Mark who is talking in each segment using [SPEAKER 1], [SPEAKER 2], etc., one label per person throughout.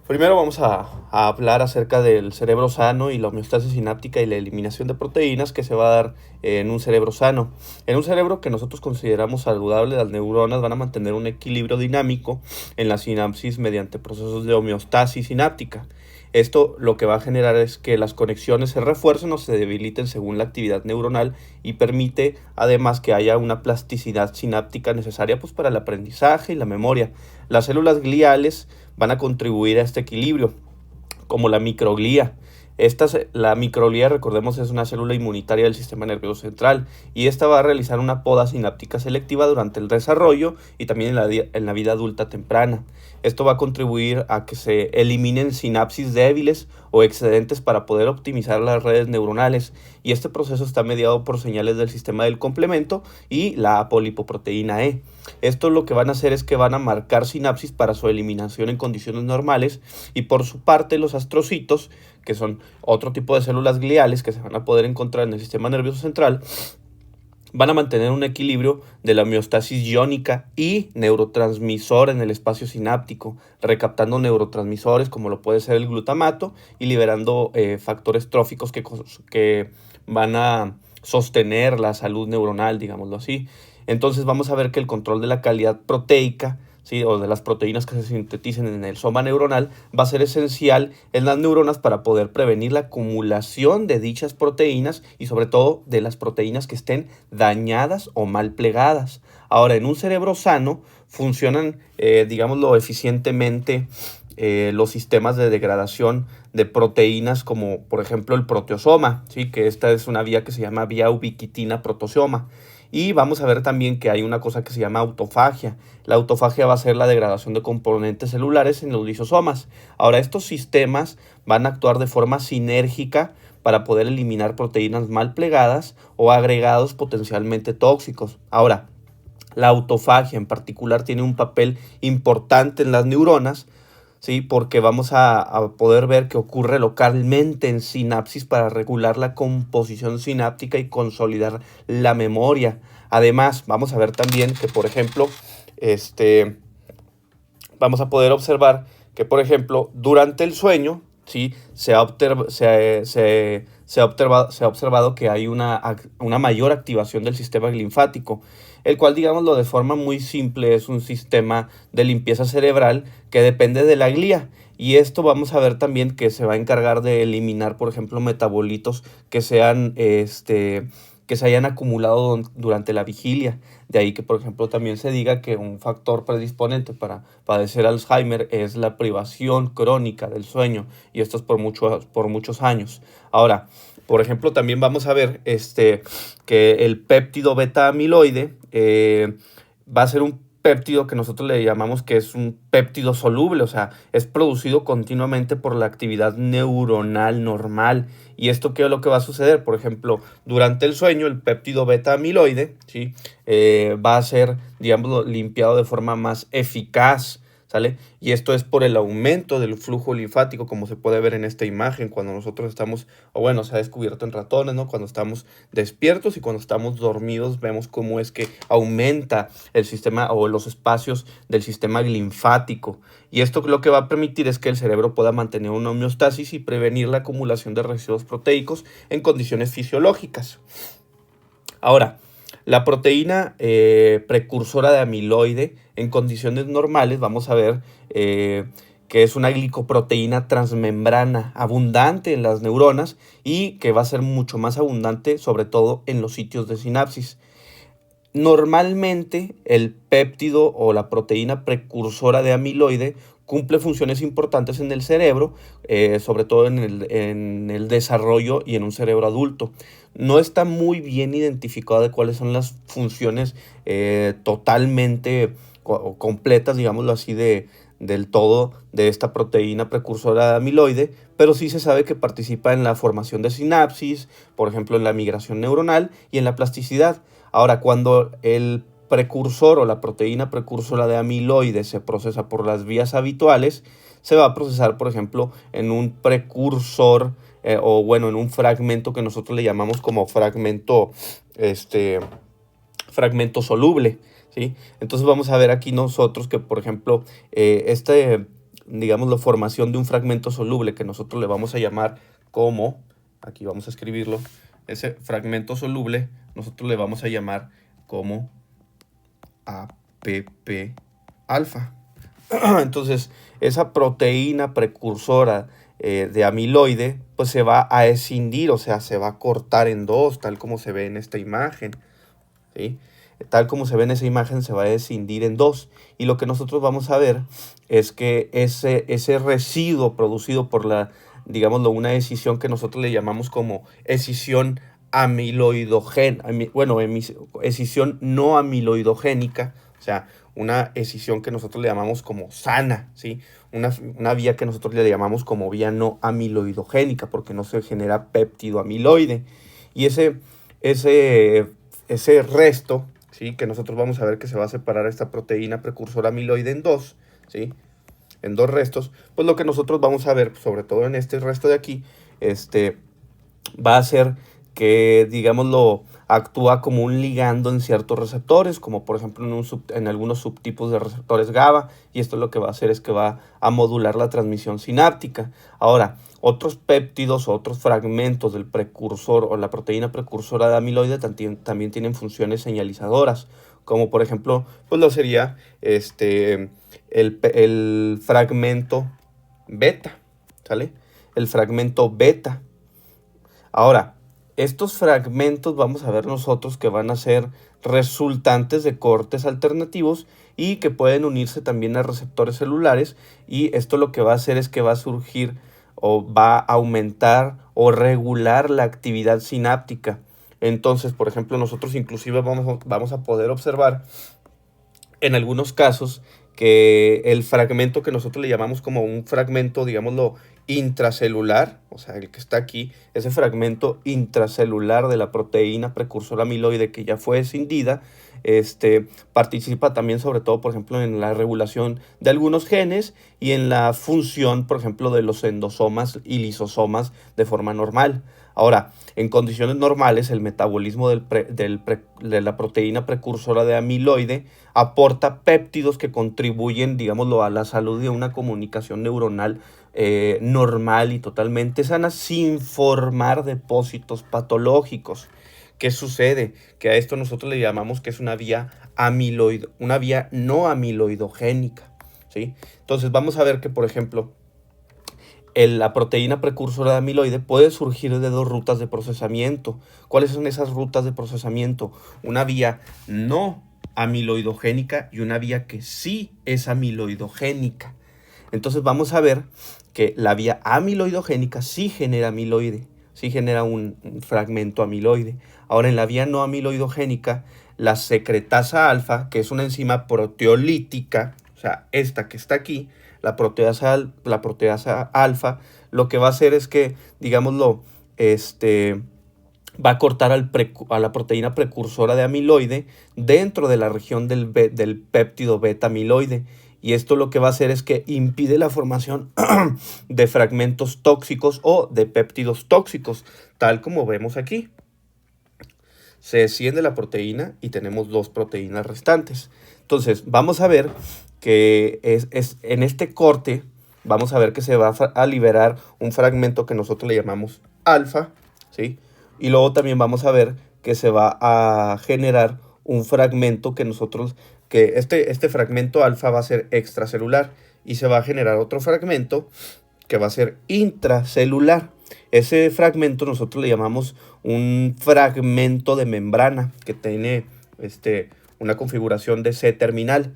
[SPEAKER 1] Primero vamos a hablar acerca del cerebro sano y la homeostasis sináptica y la eliminación de proteínas que se va a dar en un cerebro sano. En un cerebro que nosotros consideramos saludable, las neuronas van a mantener un equilibrio dinámico en la sinapsis mediante procesos de homeostasis sináptica. Esto lo que va a generar es que las conexiones se refuercen o se debiliten según la actividad neuronal y permite además que haya una plasticidad sináptica necesaria pues, para el aprendizaje y la memoria. Las células gliales van a contribuir a este equilibrio, como la microglía. La microglía, recordemos, es una célula inmunitaria del sistema nervioso central y esta va a realizar una poda sináptica selectiva durante el desarrollo y también en la vida adulta temprana. Esto va a contribuir a que se eliminen sinapsis débiles o excedentes para poder optimizar las redes neuronales y este proceso está mediado por señales del sistema del complemento y la apolipoproteína E. Esto lo que van a hacer es que van a marcar sinapsis para su eliminación en condiciones normales y por su parte los astrocitos, que son otro tipo de células gliales que se van a poder encontrar en el sistema nervioso central, van a mantener un equilibrio de la homeostasis iónica y neurotransmisor en el espacio sináptico, recaptando neurotransmisores como lo puede ser el glutamato y liberando factores tróficos que van a sostener la salud neuronal, digámoslo así. Entonces vamos a ver que el control de la calidad proteica, ¿sí? O de las proteínas que se sinteticen en el soma neuronal va a ser esencial en las neuronas para poder prevenir la acumulación de dichas proteínas y sobre todo de las proteínas que estén dañadas o mal plegadas. Ahora, en un cerebro sano funcionan, digámoslo, eficientemente los sistemas de degradación de proteínas como por ejemplo el proteosoma, ¿sí? Que esta es una vía que se llama vía ubiquitina proteosoma. Y vamos a ver también que hay una cosa que se llama autofagia. La autofagia va a ser la degradación de componentes celulares en los lisosomas. Ahora, estos sistemas van a actuar de forma sinérgica para poder eliminar proteínas mal plegadas o agregados potencialmente tóxicos. Ahora, la autofagia en particular tiene un papel importante en las neuronas, ¿sí? Porque vamos a poder ver que ocurre localmente en sinapsis para regular la composición sináptica y consolidar la memoria. Además, vamos a ver también que, por ejemplo, este, vamos a poder observar que, por ejemplo, durante el sueño, ¿sí? Se ha observado que hay una mayor activación del sistema linfático, el cual, digámoslo de forma muy simple, es un sistema de limpieza cerebral que depende de la glía. Y esto vamos a ver también que se va a encargar de eliminar, por ejemplo, metabolitos que se hayan acumulado durante la vigilia. De ahí que, por ejemplo, también se diga que un factor predisponente para padecer Alzheimer es la privación crónica del sueño, y esto es por muchos años. Ahora, por ejemplo, también vamos a ver que el péptido beta amiloide va a ser un péptido que nosotros le llamamos que es un péptido soluble, o sea, es producido continuamente por la actividad neuronal normal. ¿Y esto qué es lo que va a suceder? Por ejemplo, durante el sueño, el péptido beta amiloide, ¿sí? Va a ser, digamos, limpiado de forma más eficaz, ¿sale? Y esto es por el aumento del flujo linfático, como se puede ver en esta imagen, cuando nosotros estamos, o bueno, se ha descubierto en ratones, ¿no? Cuando estamos despiertos y cuando estamos dormidos, vemos cómo es que aumenta el sistema o los espacios del sistema linfático. Y esto lo que va a permitir es que el cerebro pueda mantener una homeostasis y prevenir la acumulación de residuos proteicos en condiciones fisiológicas. Ahora, la proteína precursora de amiloide en condiciones normales, vamos a ver que es una glicoproteína transmembrana abundante en las neuronas y que va a ser mucho más abundante sobre todo en los sitios de sinapsis. Normalmente el péptido o la proteína precursora de amiloide cumple funciones importantes en el cerebro, sobre todo en el desarrollo y en un cerebro adulto. No está muy bien identificado de cuáles son las funciones totalmente o completas, digámoslo así, del todo de esta proteína precursora de amiloide, pero sí se sabe que participa en la formación de sinapsis, por ejemplo, en la migración neuronal y en la plasticidad. Ahora, cuando el precursor o la proteína precursora de amiloide se procesa por las vías habituales, se va a procesar, por ejemplo, en un precursor o bueno, en un fragmento que nosotros le llamamos como fragmento soluble, ¿sí? Entonces vamos a ver aquí nosotros que, por ejemplo, digamos, la formación de un fragmento soluble que nosotros le vamos a llamar como, aquí vamos a escribirlo, ese fragmento soluble nosotros le vamos a llamar como APP alfa. Entonces, esa proteína precursora de amiloide, pues se va a escindir, o sea, se va a cortar en dos, tal como se ve en esta imagen, ¿sí? Tal como se ve en esa imagen, se va a escindir en dos. Y lo que nosotros vamos a ver es que ese residuo producido por digámoslo, una escisión que nosotros le llamamos como escisión amiloidogénica, escisión no amiloidogénica, o sea, una escisión que nosotros le llamamos como sana, ¿sí? Una vía que nosotros le llamamos como vía no amiloidogénica, porque no se genera péptido amiloide. Y ese resto, ¿sí? Que nosotros vamos a ver que se va a separar esta proteína precursora amiloide en dos, ¿sí? En dos restos, pues lo que nosotros vamos a ver, sobre todo en este resto de aquí, va a ser que, digámoslo, actúa como un ligando en ciertos receptores, como por ejemplo en algunos subtipos de receptores GABA, y esto lo que va a hacer es que va a modular la transmisión sináptica. Ahora, otros péptidos o otros fragmentos del precursor o la proteína precursora de amiloide también tienen funciones señalizadoras, como por ejemplo, pues lo sería el fragmento beta, ¿sale? El fragmento beta. Ahora, estos fragmentos vamos a ver nosotros que van a ser resultantes de cortes alternativos y que pueden unirse también a receptores celulares, y esto lo que va a hacer es que va a surgir o va a aumentar o regular la actividad sináptica. Entonces, por ejemplo, nosotros inclusive vamos a poder observar en algunos casos que el fragmento que nosotros le llamamos como un fragmento, digámoslo, intracelular, o sea, el que está aquí, ese fragmento intracelular de la proteína precursora amiloide que ya fue escindida, participa también sobre todo, por ejemplo, en la regulación de algunos genes y en la función, por ejemplo, de los endosomas y lisosomas de forma normal. Ahora, en condiciones normales, el metabolismo de la proteína precursora de amiloide aporta péptidos que contribuyen, digámoslo, a la salud de una comunicación neuronal normal y totalmente sana, sin formar depósitos patológicos. ¿Qué sucede? Que a esto nosotros le llamamos que es una vía una vía no amiloidogénica, ¿sí? Entonces vamos a ver que, por ejemplo, la proteína precursora de amiloide puede surgir de dos rutas de procesamiento. ¿Cuáles son esas rutas de procesamiento? Una vía no amiloidogénica y una vía que sí es amiloidogénica. Entonces vamos a ver que la vía amiloidogénica sí genera amiloide, sí genera un fragmento amiloide. Ahora, en la vía no amiloidogénica, la secretasa alfa, que es una enzima proteolítica, o sea, esta que está aquí, la proteasa alfa, lo que va a hacer es que, digámoslo, va a cortar a la proteína precursora de amiloide dentro de la región del péptido beta amiloide. Y esto lo que va a hacer es que impide la formación de fragmentos tóxicos o de péptidos tóxicos, tal como vemos aquí. Se desciende la proteína y tenemos dos proteínas restantes. Entonces, vamos a ver que en este corte, vamos a ver que se va a liberar un fragmento que nosotros le llamamos alfa, ¿sí? Y luego también vamos a ver que se va a generar un fragmento que este fragmento alfa va a ser extracelular y se va a generar otro fragmento que va a ser intracelular. Ese fragmento nosotros le llamamos un fragmento de membrana que tiene una configuración de C-terminal,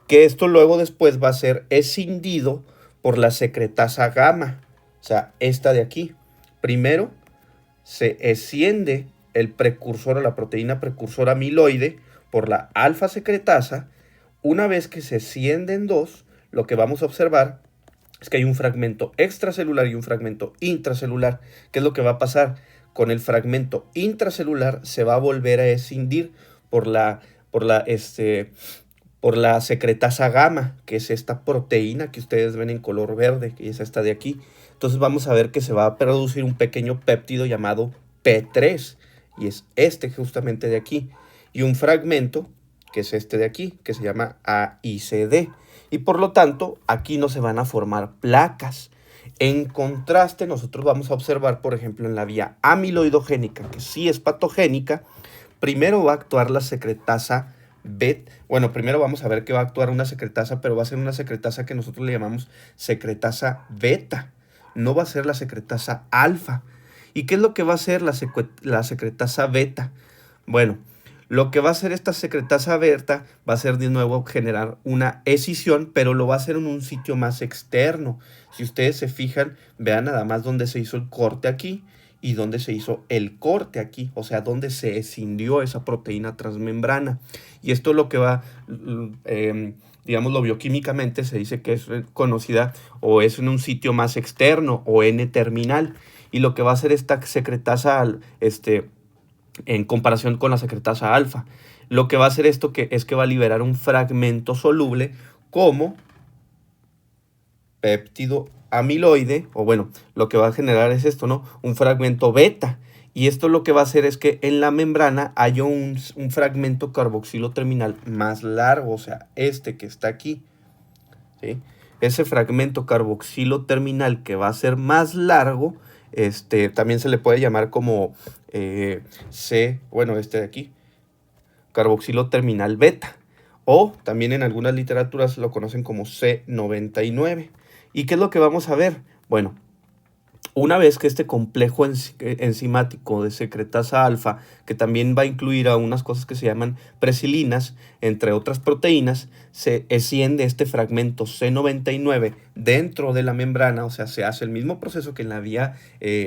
[SPEAKER 1] que esto luego después va a ser escindido por la secretasa gamma, o sea, esta de aquí. Primero se esciende el precursor o la proteína precursora amiloide por la alfa secretasa. Una vez que se esciende en dos, lo que vamos a observar es que hay un fragmento extracelular y un fragmento intracelular. ¿Qué es lo que va a pasar? Con el fragmento intracelular se va a volver a escindir por la secretasa gamma, que es esta proteína que ustedes ven en color verde, que es esta de aquí. Entonces vamos a ver que se va a producir un pequeño péptido llamado P3, y es este justamente de aquí. Y un fragmento que es este de aquí, que se llama AICD. Y por lo tanto, aquí no se van a formar placas. En contraste, nosotros vamos a observar, por ejemplo, en la vía amiloidogénica, que sí es patogénica, primero va a actuar la secretasa beta. Bueno, primero vamos a ver que va a actuar una secretasa, pero va a ser una secretasa que nosotros le llamamos secretasa beta. No va a ser la secretasa alfa. ¿Y qué es lo que va a hacer la secretasa beta? Bueno, lo que va a hacer esta secretasa beta va a ser de nuevo generar una escisión, pero lo va a hacer en un sitio más externo. Si ustedes se fijan, vean nada más dónde se hizo el corte aquí y dónde se hizo el corte aquí, o sea, dónde se escindió esa proteína transmembrana. Y esto es lo que va, digámoslo bioquímicamente, se dice que es conocida o es en un sitio más externo o N-terminal. Y lo que va a hacer esta secretasa en comparación con la secretasa alfa. Lo que va a hacer esto es que va a liberar un fragmento soluble como péptido amiloide, o bueno, lo que va a generar es esto, ¿no? Un fragmento beta. Y esto lo que va a hacer es que en la membrana haya un fragmento carboxilo terminal más largo, o sea, este que está aquí, ¿sí? Ese fragmento carboxilo terminal que va a ser más largo, también se le puede llamar como este de aquí, carboxilo terminal beta. O también en algunas literaturas lo conocen como C99. ¿Y qué es lo que vamos a ver? Bueno, una vez que este complejo enzimático de secretasa alfa, que también va a incluir a unas cosas que se llaman presilinas, entre otras proteínas, se esciende este fragmento C99 dentro de la membrana, o sea, se hace el mismo proceso que en la vía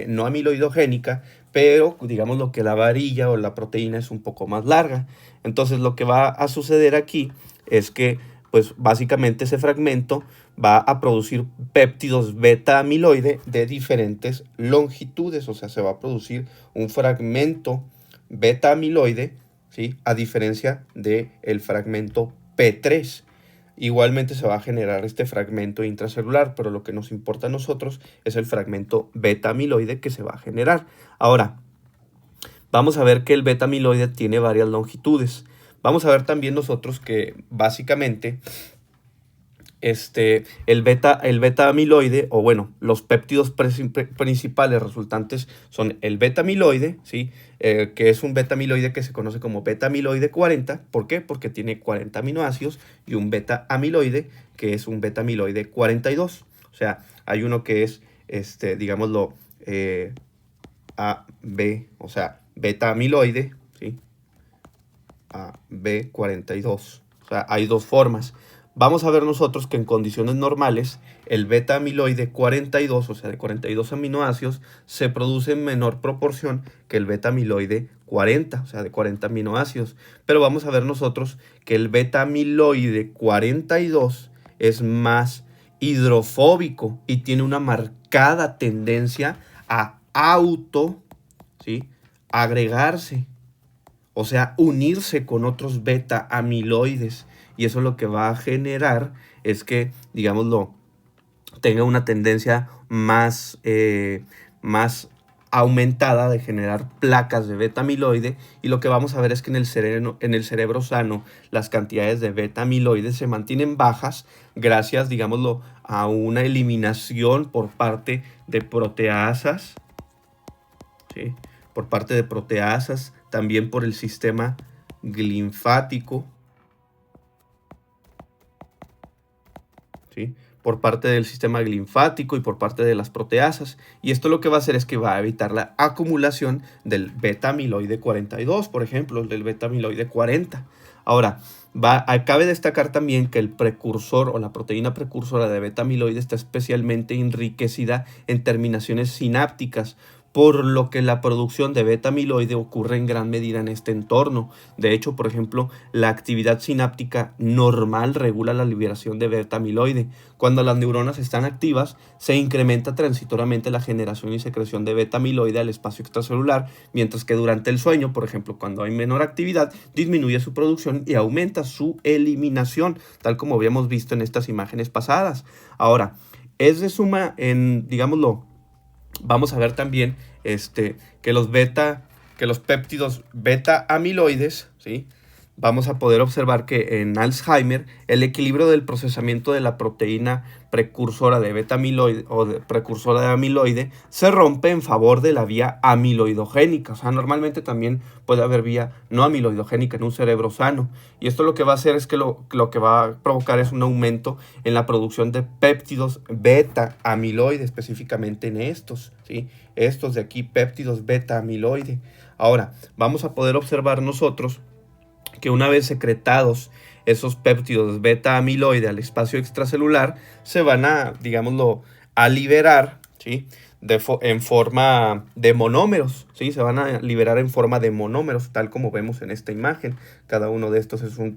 [SPEAKER 1] no amiloidogénica, pero digamos lo que la varilla o la proteína es un poco más larga. Entonces lo que va a suceder aquí es que pues básicamente ese fragmento va a producir péptidos beta amiloide de diferentes longitudes, o sea, se va a producir un fragmento beta amiloide, ¿sí? A diferencia del fragmento P3. Igualmente se va a generar este fragmento intracelular, pero lo que nos importa a nosotros es el fragmento beta amiloide que se va a generar. Ahora, vamos a ver que el beta amiloide tiene varias longitudes. Vamos a ver también nosotros que básicamente el beta amiloide, o bueno, los péptidos principales resultantes son el beta amiloide, ¿sí? Que es un beta amiloide que se conoce como beta amiloide 40. ¿Por qué? Porque tiene 40 aminoácidos, y un beta amiloide que es un beta amiloide 42. O sea, hay uno que es, digámoslo, AB, o sea, beta amiloide, ¿sí? AB42. O sea, hay dos formas. Vamos a ver nosotros que en condiciones normales el beta amiloide 42, o sea, de 42 aminoácidos, se produce en menor proporción que el beta amiloide 40, o sea, de 40 aminoácidos. Pero vamos a ver nosotros que el beta amiloide 42 es más hidrofóbico y tiene una marcada tendencia a ¿sí? Agregarse, o sea, unirse con otros beta amiloides. Y eso lo que va a generar es que, digámoslo, tenga una tendencia más aumentada de generar placas de beta amiloide. Y lo que vamos a ver es que en el cerebro sano las cantidades de beta amiloide se mantienen bajas gracias, digámoslo, a una eliminación por parte de proteasas, ¿sí? Por parte de proteasas, también por el sistema linfático, ¿sí? Por parte del sistema linfático y por parte de las proteasas. Y esto lo que va a hacer es que va a evitar la acumulación del beta amiloide 42, por ejemplo, del beta amiloide 40. Ahora, cabe destacar también que el precursor o la proteína precursora de beta amiloide está especialmente enriquecida en terminaciones sinápticas, por lo que la producción de beta amiloide ocurre en gran medida en este entorno. De hecho, por ejemplo, la actividad sináptica normal regula la liberación de beta amiloide. Cuando las neuronas están activas, se incrementa transitoriamente la generación y secreción de beta amiloide al espacio extracelular, mientras que durante el sueño, por ejemplo, cuando hay menor actividad, disminuye su producción y aumenta su eliminación, tal como habíamos visto en estas imágenes pasadas. Ahora, es de suma, digámoslo, vamos a ver también que los péptidos beta amiloides, ¿sí? vamos a poder observar que en Alzheimer el equilibrio del procesamiento de la proteína precursora de beta amiloide o precursora de amiloide se rompe en favor de la vía amiloidogénica. O sea, normalmente también puede haber vía no amiloidogénica en un cerebro sano. Y esto lo que va a hacer es que lo que va a provocar es un aumento en la producción de péptidos beta amiloide, específicamente en estos, ¿sí? Estos de aquí, péptidos beta amiloide. Ahora, vamos a poder observar nosotros que una vez secretados esos péptidos beta amiloide al espacio extracelular, se van a, digámoslo, a liberar, ¿sí? En forma de monómeros, ¿sí? Se van a liberar en forma de monómeros, tal como vemos en esta imagen. Cada uno de estos es un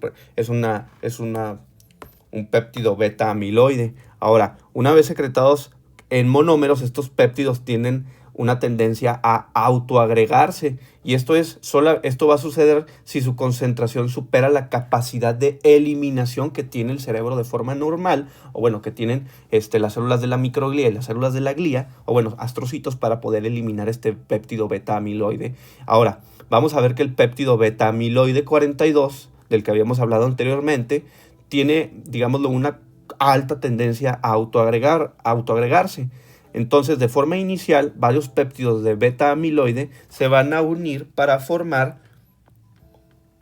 [SPEAKER 1] péptido beta amiloide. Ahora, una vez secretados en monómeros, estos péptidos tienen una tendencia a autoagregarse, y esto va a suceder si su concentración supera la capacidad de eliminación que tiene el cerebro de forma normal, o bueno, que tienen las células de la microglía y las células de la glía, o bueno, astrocitos, para poder eliminar este péptido beta amiloide. Ahora, vamos a ver que el péptido beta amiloide 42, del que habíamos hablado anteriormente, tiene, digámoslo, una alta tendencia a autoagregarse. Entonces, de forma inicial, varios péptidos de beta amiloide se van a unir para formar,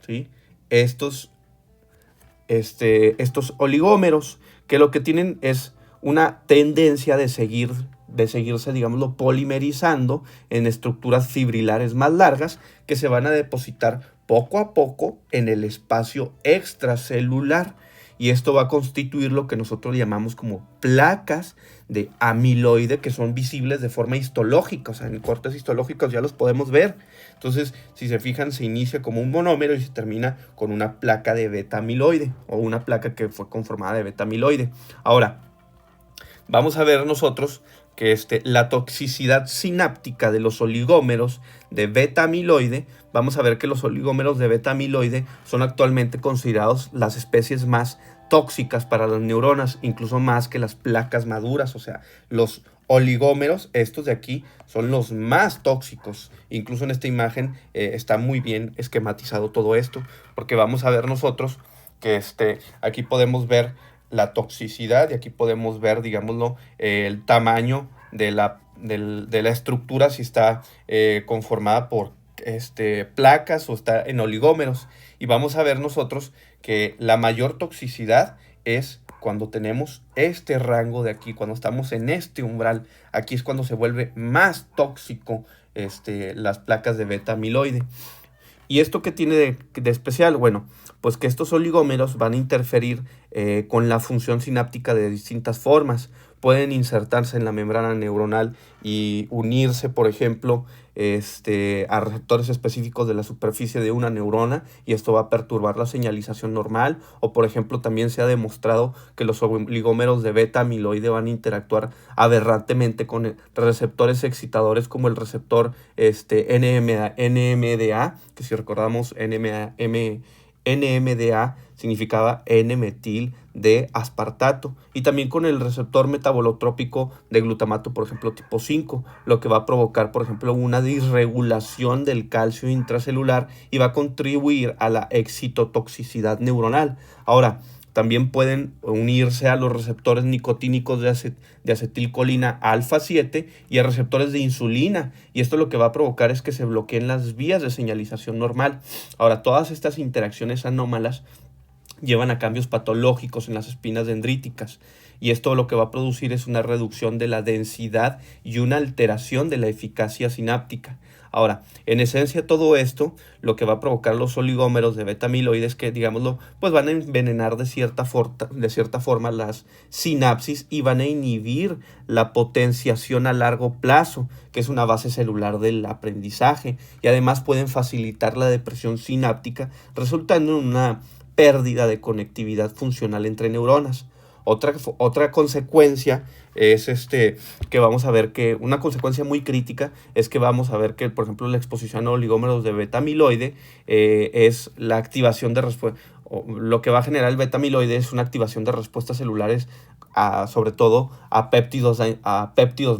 [SPEAKER 1] ¿sí?, estos oligómeros, que lo que tienen es una tendencia de seguirse, digámoslo, polimerizando en estructuras fibrilares más largas que se van a depositar poco a poco en el espacio extracelular. Y esto va a constituir lo que nosotros llamamos como placas de amiloide, que son visibles de forma histológica. O sea, en cortes histológicos ya los podemos ver. Entonces, si se fijan, se inicia como un monómero y se termina con una placa de beta amiloide, o una placa que fue conformada de beta amiloide. Ahora, vamos a ver nosotros que la toxicidad sináptica de los oligómeros de beta amiloide, vamos a ver que los oligómeros de beta amiloide son actualmente considerados las especies más tóxicas para las neuronas, incluso más que las placas maduras. O sea, los oligómeros, estos de aquí, son los más tóxicos. Incluso en esta imagen está muy bien esquematizado todo esto, porque vamos a ver nosotros que aquí podemos ver la toxicidad, y aquí podemos ver, digámoslo, el tamaño de la estructura, si está conformada por placas o está en oligómeros. Y vamos a ver nosotros que la mayor toxicidad es cuando tenemos este rango de aquí, cuando estamos en este umbral. Aquí es cuando se vuelve más tóxico las placas de beta amiloide. ¿Y esto qué tiene de especial? Bueno, pues que estos oligómeros van a interferir con la función sináptica de distintas formas. Pueden insertarse en la membrana neuronal y unirse, por ejemplo, a receptores específicos de la superficie de una neurona, y esto va a perturbar la señalización normal. O, por ejemplo, también se ha demostrado que los oligómeros de beta amiloide van a interactuar aberrantemente con receptores excitadores como el receptor NMDA, que si recordamos NMDA significaba N-metil de aspartato, y también con el receptor metabolotrópico de glutamato, por ejemplo, tipo 5, lo que va a provocar, por ejemplo, una disregulación del calcio intracelular y va a contribuir a la excitotoxicidad neuronal. Ahora, también pueden unirse a los receptores nicotínicos de acetilcolina alfa 7 y a receptores de insulina. Y esto lo que va a provocar es que se bloqueen las vías de señalización normal. Ahora, todas estas interacciones anómalas llevan a cambios patológicos en las espinas dendríticas. Y esto lo que va a producir es una reducción de la densidad y una alteración de la eficacia sináptica. Ahora, en esencia, todo esto lo que va a provocar los oligómeros de beta amiloide es que, digámoslo, pues van a envenenar de cierta forma las sinapsis y van a inhibir la potenciación a largo plazo, que es una base celular del aprendizaje, y además pueden facilitar la depresión sináptica, resultando en una pérdida de conectividad funcional entre neuronas. Otra consecuencia es que vamos a ver que una consecuencia muy crítica es que vamos a ver que, por ejemplo, la exposición a oligómeros de beta amiloide es la activación lo que va a generar el beta amiloide es una activación de respuestas celulares, sobre todo a péptidos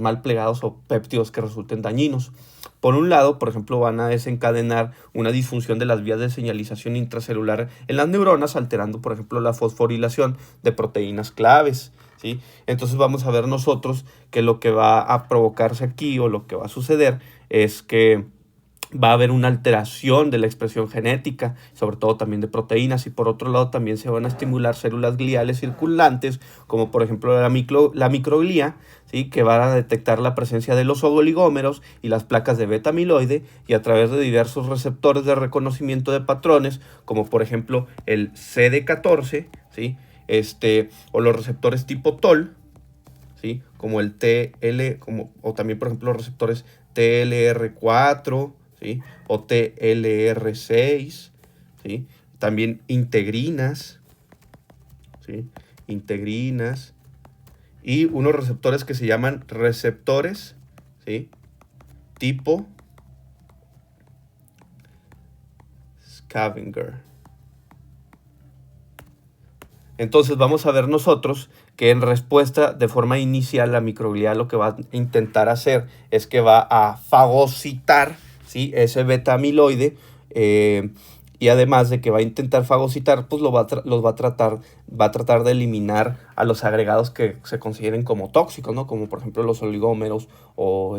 [SPEAKER 1] mal plegados o péptidos que resulten dañinos. Por un lado, por ejemplo, van a desencadenar una disfunción de las vías de señalización intracelular en las neuronas, alterando, por ejemplo, la fosforilación de proteínas claves, ¿sí? Entonces vamos a ver nosotros que lo que va a provocarse aquí, o lo que va a suceder, es que va a haber una alteración de la expresión genética, sobre todo también de proteínas, y por otro lado también se van a estimular células gliales circulantes, como por ejemplo la microglía, ¿sí? Que van a detectar la presencia de los oligómeros y las placas de beta amiloide, y a través de diversos receptores de reconocimiento de patrones, como por ejemplo el CD14, ¿sí? O los receptores tipo TOL, ¿sí? Como el o también por ejemplo los receptores TLR4, ¿sí? O TLR6, ¿sí? También integrinas, ¿sí? Integrinas. Y unos receptores que se llaman receptores, ¿sí? Tipo scavenger. Entonces vamos a ver nosotros que en respuesta de forma inicial la microglía lo que va a intentar hacer es que va a fagocitar, ¿sí? Ese beta amiloide, y además de que va a intentar fagocitar, pues los va a tratar de eliminar a los agregados que se consideren como tóxicos, ¿no? Como por ejemplo los oligómeros, o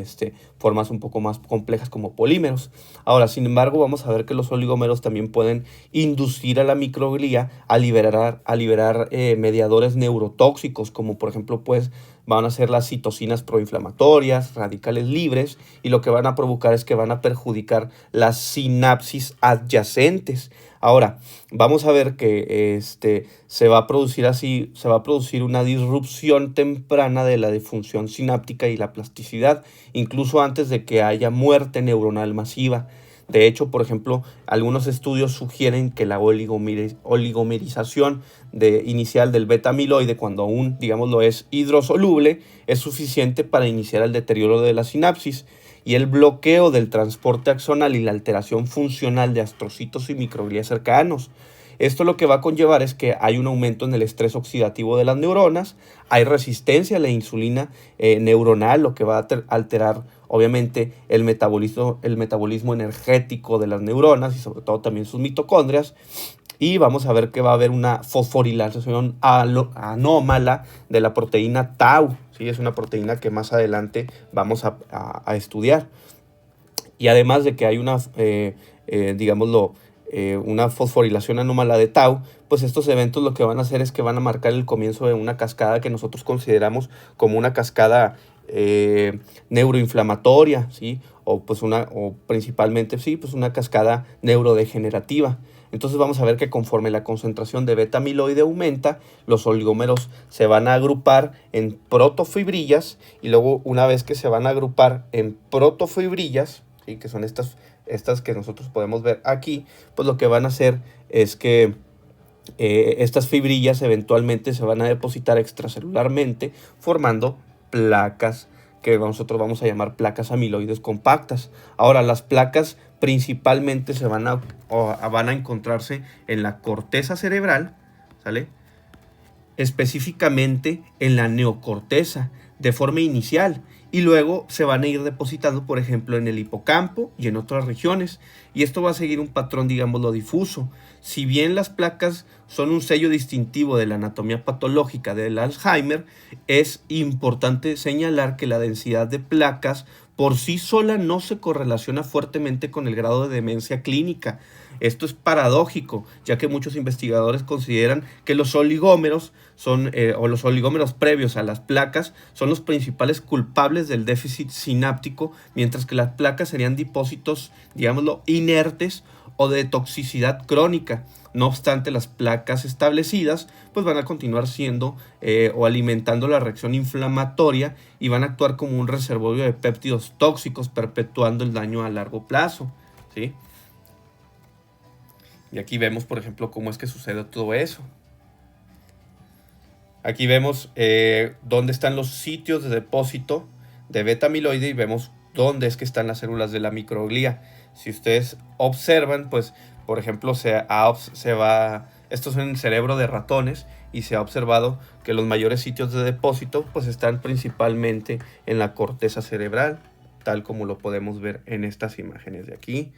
[SPEAKER 1] formas un poco más complejas como polímeros. Ahora, sin embargo, vamos a ver que los oligómeros también pueden inducir a la microglía a liberar mediadores neurotóxicos, como por ejemplo pues van a ser las citocinas proinflamatorias, radicales libres, y lo que van a provocar es que van a perjudicar las sinapsis adyacentes. Ahora, vamos a ver que se va a producir una disrupción temprana de la disfunción sináptica y la plasticidad, incluso antes de que haya muerte neuronal masiva. De hecho, por ejemplo, algunos estudios sugieren que la oligomerización inicial del beta amiloide, cuando aún, digámoslo, es hidrosoluble, es suficiente para iniciar el deterioro de la sinapsis, y el bloqueo del transporte axonal y la alteración funcional de astrocitos y microglía cercanos. Esto lo que va a conllevar es que hay un aumento en el estrés oxidativo de las neuronas, hay resistencia a la insulina neuronal, lo que va a alterar obviamente el metabolismo energético de las neuronas y sobre todo también sus mitocondrias. Y vamos a ver que va a haber una fosforilación anómala de la proteína tau, ¿sí? Es una proteína que más adelante vamos a estudiar. Y además de que hay una fosforilación anómala de tau, pues estos eventos lo que van a hacer es que van a marcar el comienzo de una cascada que nosotros consideramos como una cascada neuroinflamatoria, ¿sí? O principalmente, sí, pues una cascada neurodegenerativa. Entonces vamos a ver que conforme la concentración de beta amiloide aumenta, los oligómeros se van a agrupar en protofibrillas, y luego una vez que se van a agrupar en protofibrillas, ¿sí? Que son estas que nosotros podemos ver aquí, pues lo que van a hacer es que estas fibrillas eventualmente se van a depositar extracelularmente, formando placas que nosotros vamos a llamar placas amiloides compactas. Ahora, las placas principalmente van a encontrarse en la corteza cerebral, ¿sale? Específicamente en la neocorteza, de forma inicial, y luego se van a ir depositando, por ejemplo, en el hipocampo y en otras regiones, y esto va a seguir un patrón, digámoslo, difuso. Si bien las placas son un sello distintivo de la anatomía patológica del Alzheimer, es importante señalar que la densidad de placas por sí sola no se correlaciona fuertemente con el grado de demencia clínica. Esto es paradójico, ya que muchos investigadores consideran que los oligómeros los oligómeros previos a las placas son los principales culpables del déficit sináptico, mientras que las placas serían depósitos, digámoslo, inertes o de toxicidad crónica. No obstante, las placas establecidas pues van a continuar siendo o alimentando la reacción inflamatoria, y van a actuar como un reservorio de péptidos tóxicos, perpetuando el daño a largo plazo, ¿sí? Y aquí vemos, por ejemplo, cómo es que sucede todo eso. Aquí vemos dónde están los sitios de depósito de beta amiloide, y vemos dónde es que están las células de la microglía. Si ustedes observan, pues, por ejemplo, se va Esto es en el cerebro de ratones y se ha observado que los mayores sitios de depósito pues están principalmente en la corteza cerebral, tal como lo podemos ver en estas imágenes de aquí,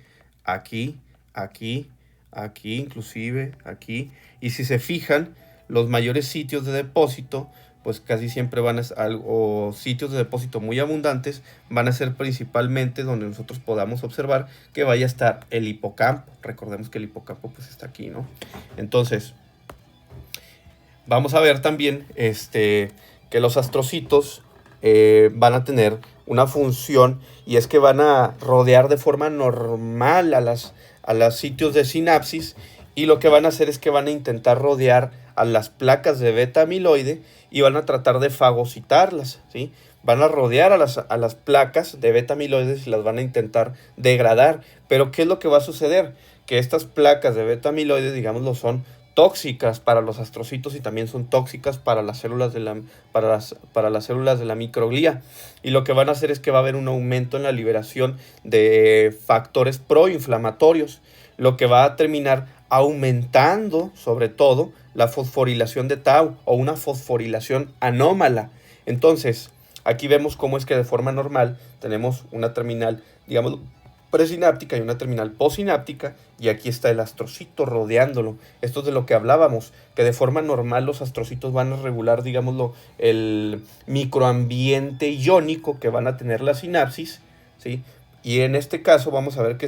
[SPEAKER 1] aquí, aquí, aquí, inclusive aquí. Y si se fijan, los mayores sitios de depósito pues casi siempre van a ser o sitios de depósito muy abundantes, van a ser principalmente donde nosotros podamos observar que vaya a estar el hipocampo. Recordemos que el hipocampo pues está aquí, ¿no? Entonces, vamos a ver también que los astrocitos van a tener una función, y es que van a rodear de forma normal a los sitios de sinapsis, y lo que van a hacer es que van a intentar rodear a las placas de beta amiloide y van a tratar de fagocitarlas, ¿sí? Van a rodear a las placas de beta amiloides y las van a intentar degradar. Pero ¿qué es lo que va a suceder? Que estas placas de beta amiloides, digámoslo, son tóxicas para los astrocitos y también son tóxicas para las células para las células de la microglía. Y lo que van a hacer es que va a haber un aumento en la liberación de factores proinflamatorios, lo que va a terminar aumentando, sobre todo, la fosforilación de tau o una fosforilación anómala. Entonces, aquí vemos cómo es que de forma normal tenemos una terminal, digamos, presináptica y una terminal postsináptica, y aquí está el astrocito rodeándolo. Esto es de lo que hablábamos, que de forma normal los astrocitos van a regular, digámoslo, el microambiente iónico que van a tener la sinapsis, ¿sí? Y en este caso vamos a ver que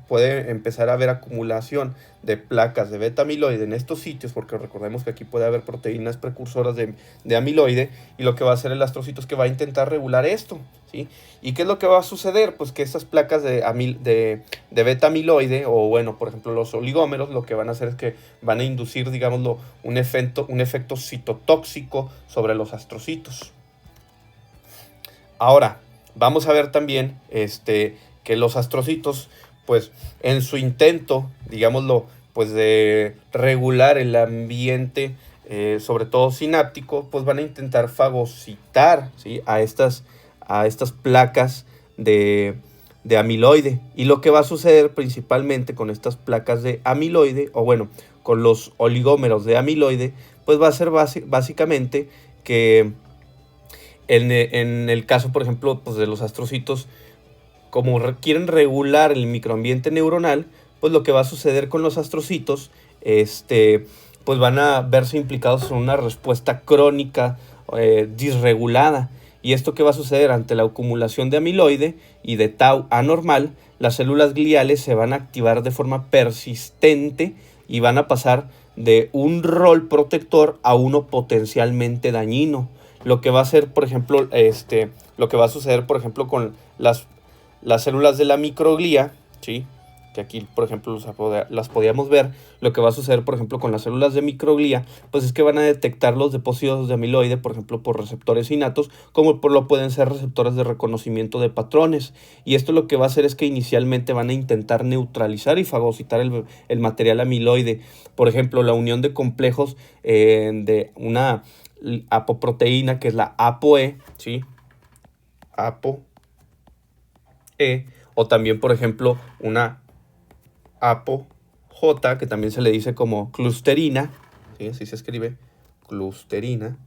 [SPEAKER 1] puede empezar a haber acumulación de placas de beta amiloide en estos sitios, porque recordemos que aquí puede haber proteínas precursoras de amiloide, y lo que va a hacer el astrocito es que va a intentar regular esto, ¿sí? ¿Y qué es lo que va a suceder? Pues que estas placas de beta amiloide, o bueno, por ejemplo los oligómeros, lo que van a hacer es que van a inducir, digámoslo, un efecto citotóxico sobre los astrocitos. Ahora, vamos a ver también que los astrocitos, pues en su intento, digámoslo, pues de regular el ambiente, sobre todo sináptico, pues van a intentar fagocitar, ¿sí? a estas placas de amiloide. Y lo que va a suceder principalmente con estas placas de amiloide, o bueno, con los oligómeros de amiloide, pues va a ser básicamente que en el caso, por ejemplo, pues de los astrocitos, como quieren regular el microambiente neuronal, pues lo que va a suceder con los astrocitos, pues van a verse implicados en una respuesta crónica disregulada. ¿Y esto qué va a suceder? Ante la acumulación de amiloide y de tau anormal, las células gliales se van a activar de forma persistente y van a pasar de un rol protector a uno potencialmente dañino. Lo que va a hacer, por ejemplo, lo que va a suceder, por ejemplo, con las células de la microglía, ¿sí? Que aquí, por ejemplo, las podíamos ver. Lo que va a suceder, por ejemplo, con las células de microglía, pues es que van a detectar los depósitos de amiloide, por ejemplo, por receptores innatos, como lo pueden ser receptores de reconocimiento de patrones. Y esto lo que va a hacer es que inicialmente van a intentar neutralizar y fagocitar el material amiloide. Por ejemplo, la unión de complejos de una apoproteína, que es la ApoE, ¿sí? ApoE, o también, por ejemplo, una ApoJ, que también se le dice como clusterina, ¿sí? Así se escribe, clusterina.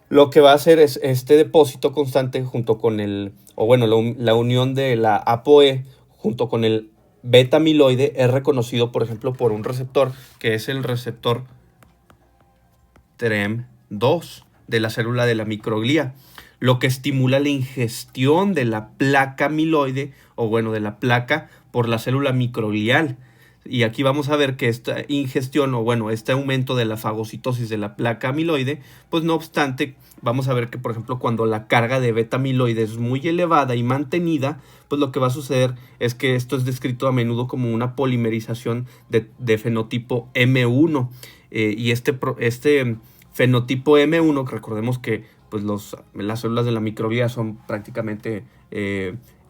[SPEAKER 1] Lo que va a hacer es este depósito constante junto con la unión de la ApoE junto con el beta amiloide es reconocido, por ejemplo, por un receptor que es el receptor TREM2 de la célula de la microglía, lo que estimula la ingestión de la placa amiloide, o bueno, de la placa por la célula microglial. Y aquí vamos a ver que esta ingestión, o bueno, este aumento de la fagocitosis de la placa amiloide, pues no obstante, vamos a ver que, por ejemplo, cuando la carga de beta amiloide es muy elevada y mantenida, pues lo que va a suceder es que esto es descrito a menudo como una polimerización de fenotipo M1. Y este fenotipo M1, que recordemos que pues las células de la microglía son prácticamente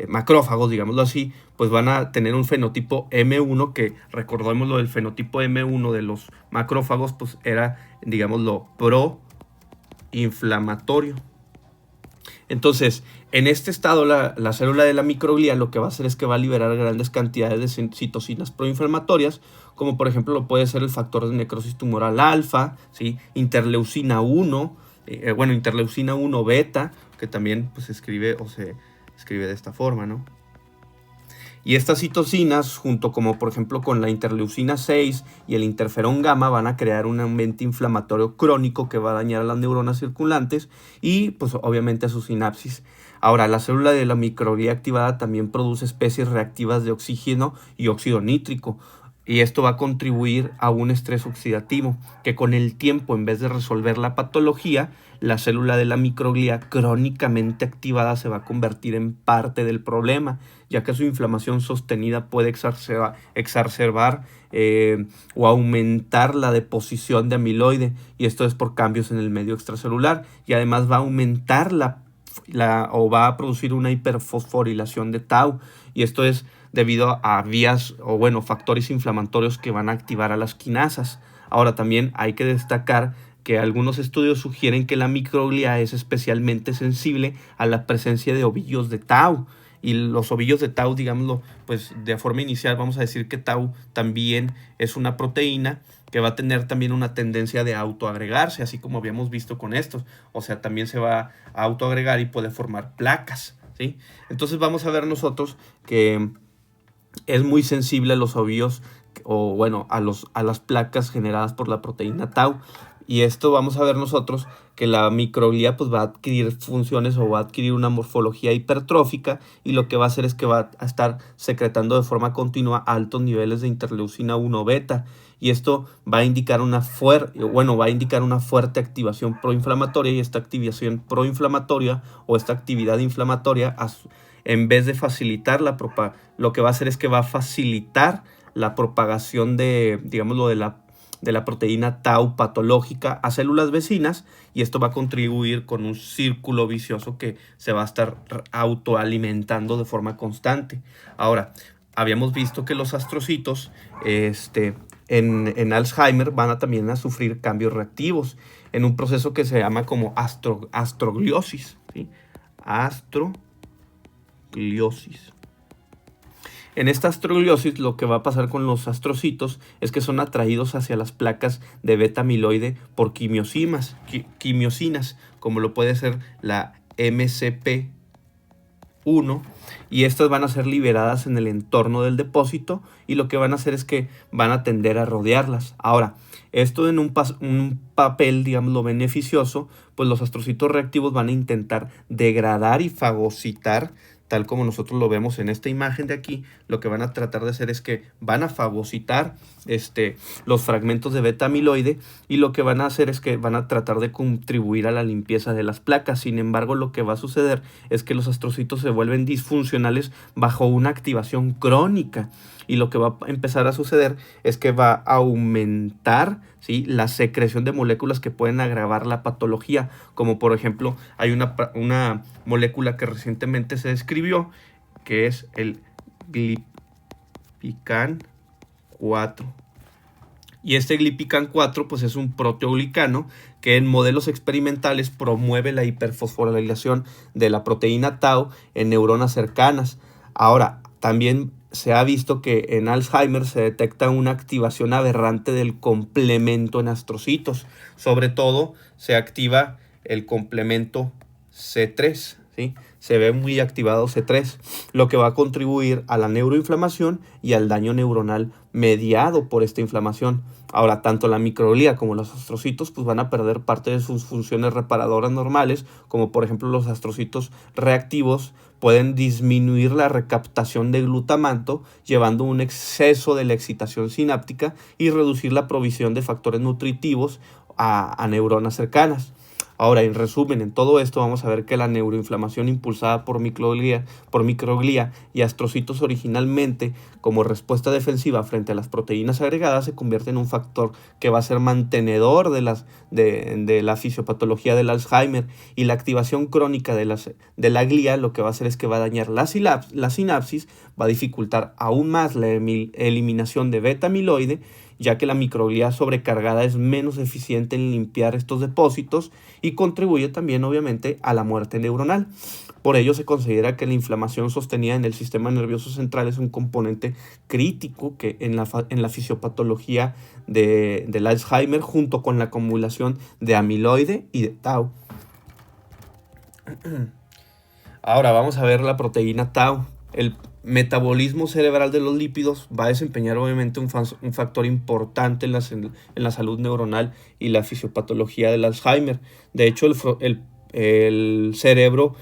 [SPEAKER 1] macrófagos, digámoslo así, pues van a tener un fenotipo M1 que, recordémoslo, el fenotipo M1 de los macrófagos, pues era, digámoslo, proinflamatorio. Entonces, en este estado, la célula de la microglía lo que va a hacer es que va a liberar grandes cantidades de citocinas proinflamatorias, como por ejemplo lo puede ser el factor de necrosis tumoral alfa, ¿sí? Interleucina 1, interleucina 1 beta, que también pues, se escribe de esta forma, ¿no? Y estas citocinas, junto como por ejemplo con la interleucina 6 y el interferón gamma, van a crear un ambiente inflamatorio crónico que va a dañar a las neuronas circulantes y pues obviamente a su sinapsis. Ahora, la célula de la microglía activada también produce especies reactivas de oxígeno y óxido nítrico. Y esto va a contribuir a un estrés oxidativo, que con el tiempo, en vez de resolver la patología, la célula de la microglía crónicamente activada se va a convertir en parte del problema, ya que su inflamación sostenida puede exacerbar o aumentar la deposición de amiloide, y esto es por cambios en el medio extracelular, y además va a aumentar o va a producir una hiperfosforilación de tau, y esto es debido a factores inflamatorios que van a activar a las quinasas. Ahora también hay que destacar que algunos estudios sugieren que la microglía es especialmente sensible a la presencia de ovillos de tau. Y los ovillos de tau, digámoslo, pues de forma inicial vamos a decir que tau también es una proteína que va a tener también una tendencia de autoagregarse, así como habíamos visto con estos. O sea, también se va a autoagregar y puede formar placas, ¿sí? Entonces vamos a ver nosotros que es muy sensible a los ovillos a las placas generadas por la proteína tau. Y esto vamos a ver nosotros que la microglía pues va a adquirir funciones o va a adquirir una morfología hipertrófica, y lo que va a hacer es que va a estar secretando de forma continua altos niveles de interleucina 1 beta, y esto va a indicar una fuerte activación proinflamatoria, y esta activación proinflamatoria o esta actividad inflamatoria en vez de facilitar lo que va a hacer es que va a facilitar la propagación de la proteína tau patológica a células vecinas, y esto va a contribuir con un círculo vicioso que se va a estar autoalimentando de forma constante. Ahora, habíamos visto que los astrocitos en Alzheimer van también a sufrir cambios reactivos en un proceso que se llama como astrogliosis, ¿sí? Astrogliosis. En esta astrogliosis lo que va a pasar con los astrocitos es que son atraídos hacia las placas de beta amiloide por quimiosinas, como lo puede ser la MCP1, y estas van a ser liberadas en el entorno del depósito, y lo que van a hacer es que van a tender a rodearlas. Ahora, esto en un papel, digámoslo, beneficioso, pues los astrocitos reactivos van a intentar degradar y fagocitar, tal como nosotros lo vemos en esta imagen de aquí. Lo que van a tratar de hacer es que van a fagocitar los fragmentos de beta amiloide, y lo que van a hacer es que van a tratar de contribuir a la limpieza de las placas. Sin embargo, lo que va a suceder es que los astrocitos se vuelven disfuncionales bajo una activación crónica, y lo que va a empezar a suceder es que va a aumentar, ¿sí?, la secreción de moléculas que pueden agravar la patología, como por ejemplo hay una molécula que recientemente se describió, que es el glipican 4. Y este glipican 4 pues es un proteoglicano que en modelos experimentales promueve la hiperfosforilación de la proteína tau en neuronas cercanas. Ahora, también se ha visto que en Alzheimer se detecta una activación aberrante del complemento en astrocitos. Sobre todo se activa el complemento C3, ¿sí? Se ve muy activado C3, lo que va a contribuir a la neuroinflamación y al daño neuronal mediado por esta inflamación. Ahora, tanto la microglía como los astrocitos pues van a perder parte de sus funciones reparadoras normales, como por ejemplo los astrocitos reactivos pueden disminuir la recaptación de glutamato, llevando un exceso de la excitación sináptica y reducir la provisión de factores nutritivos a neuronas cercanas. Ahora, en resumen, en todo esto vamos a ver que la neuroinflamación impulsada por microglía y astrocitos originalmente como respuesta defensiva frente a las proteínas agregadas se convierte en un factor que va a ser mantenedor de la fisiopatología del Alzheimer, y la activación crónica de la glía lo que va a hacer es que va a dañar la sinapsis, va a dificultar aún más la eliminación de beta amiloide, ya que la microglía sobrecargada es menos eficiente en limpiar estos depósitos y contribuye también obviamente a la muerte neuronal. Por ello se considera que la inflamación sostenida en el sistema nervioso central es un componente crítico que en la fisiopatología del Alzheimer, junto con la acumulación de amiloide y de tau. Ahora vamos a ver la proteína tau. El metabolismo cerebral de los lípidos va a desempeñar obviamente un factor importante en la salud neuronal y la fisiopatología del Alzheimer. De hecho, el cerebro,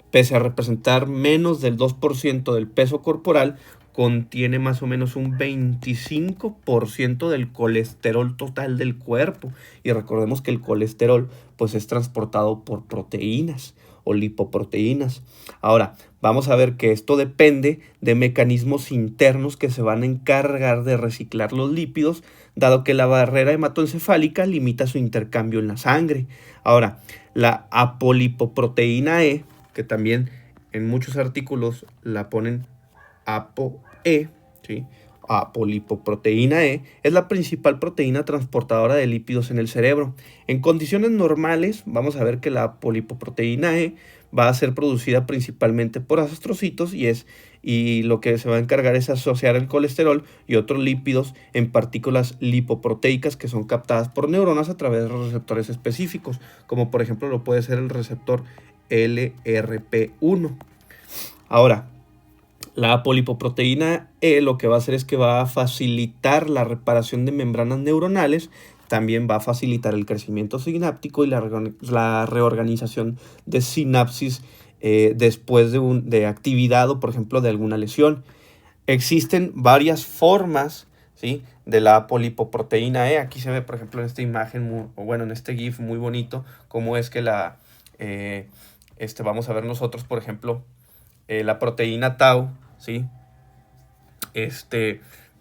[SPEAKER 1] pese a representar menos del 2% del peso corporal, contiene más o menos un 25% del colesterol total del cuerpo. Y recordemos que el colesterol pues es transportado por proteínas o lipoproteínas. Ahora, vamos a ver que esto depende de mecanismos internos que se van a encargar de reciclar los lípidos, dado que la barrera hematoencefálica limita su intercambio en la sangre. Ahora, la apolipoproteína E, que también en muchos artículos la ponen ApoE, ¿sí? Apolipoproteína E, es la principal proteína transportadora de lípidos en el cerebro. En condiciones normales, vamos a ver que la apolipoproteína E va a ser producida principalmente por astrocitos y lo que se va a encargar es asociar el colesterol y otros lípidos en partículas lipoproteicas que son captadas por neuronas a través de los receptores específicos, como por ejemplo lo puede ser el receptor LRP1. Ahora, la apolipoproteína E lo que va a hacer es que va a facilitar la reparación de membranas neuronales, también va a facilitar el crecimiento sináptico y la reorganización de sinapsis después de actividad o, por ejemplo, de alguna lesión. Existen varias formas, ¿sí?, de la apolipoproteína E. Aquí se ve, por ejemplo, en esta imagen, en este GIF muy bonito, cómo es que vamos a ver nosotros, por ejemplo, la proteína tau, ¿sí?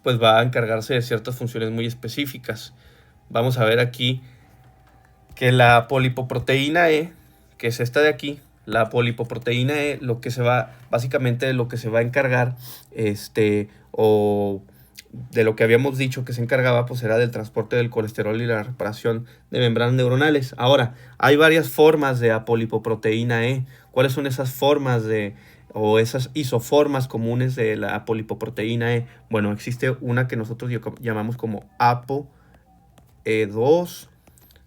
[SPEAKER 1] Pues va a encargarse de ciertas funciones muy específicas. Vamos a ver aquí que la apolipoproteína E, que es esta de aquí, la apolipoproteína E, básicamente lo que se va a encargar, o de lo que habíamos dicho que se encargaba, pues era del transporte del colesterol y la reparación de membranas neuronales. Ahora, hay varias formas de apolipoproteína E. ¿Cuáles son esas formas o esas isoformas comunes de la apolipoproteína E? Bueno, existe una que nosotros llamamos como ApoE2,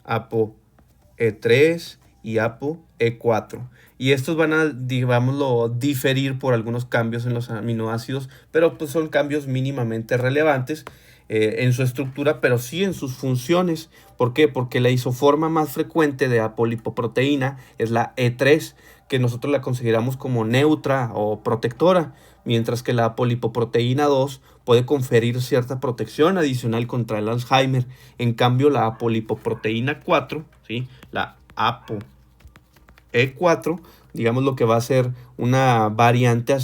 [SPEAKER 1] ApoE3 y ApoE4. Y estos van a, digámoslo, diferir por algunos cambios en los aminoácidos, pero pues son cambios mínimamente relevantes en su estructura, pero sí en sus funciones. ¿Por qué? Porque la isoforma más frecuente de apolipoproteína es la E3, que nosotros la consideramos como neutra o protectora, mientras que la apolipoproteína 2 puede conferir cierta protección adicional contra el Alzheimer. En cambio, la apolipoproteína 4, ¿sí?, la ApoE4, digamos lo que va a ser una variante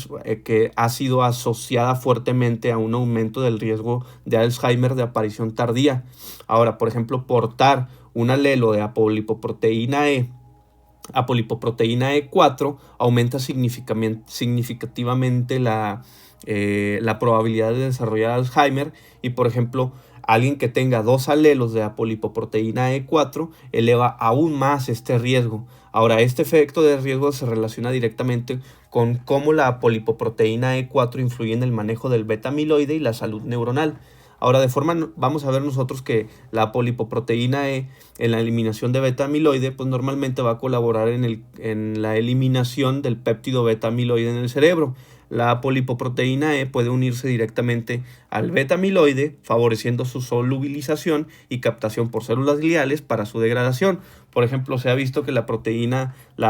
[SPEAKER 1] que ha sido asociada fuertemente a un aumento del riesgo de Alzheimer de aparición tardía. Ahora, por ejemplo, portar un alelo de apolipoproteína E4 aumenta significativamente la probabilidad de desarrollar Alzheimer, y por ejemplo, alguien que tenga 2 alelos de apolipoproteína E4 eleva aún más este riesgo. Ahora, este efecto de riesgo se relaciona directamente con cómo la apolipoproteína E4 influye en el manejo del beta-amiloide y la salud neuronal. Ahora, vamos a ver nosotros que la apolipoproteína E en la eliminación de beta-amiloide, pues normalmente va a colaborar en la eliminación del péptido beta-amiloide en el cerebro. La apolipoproteína E puede unirse directamente al beta-amiloide, favoreciendo su solubilización y captación por células gliales para su degradación. Por ejemplo, se ha visto que la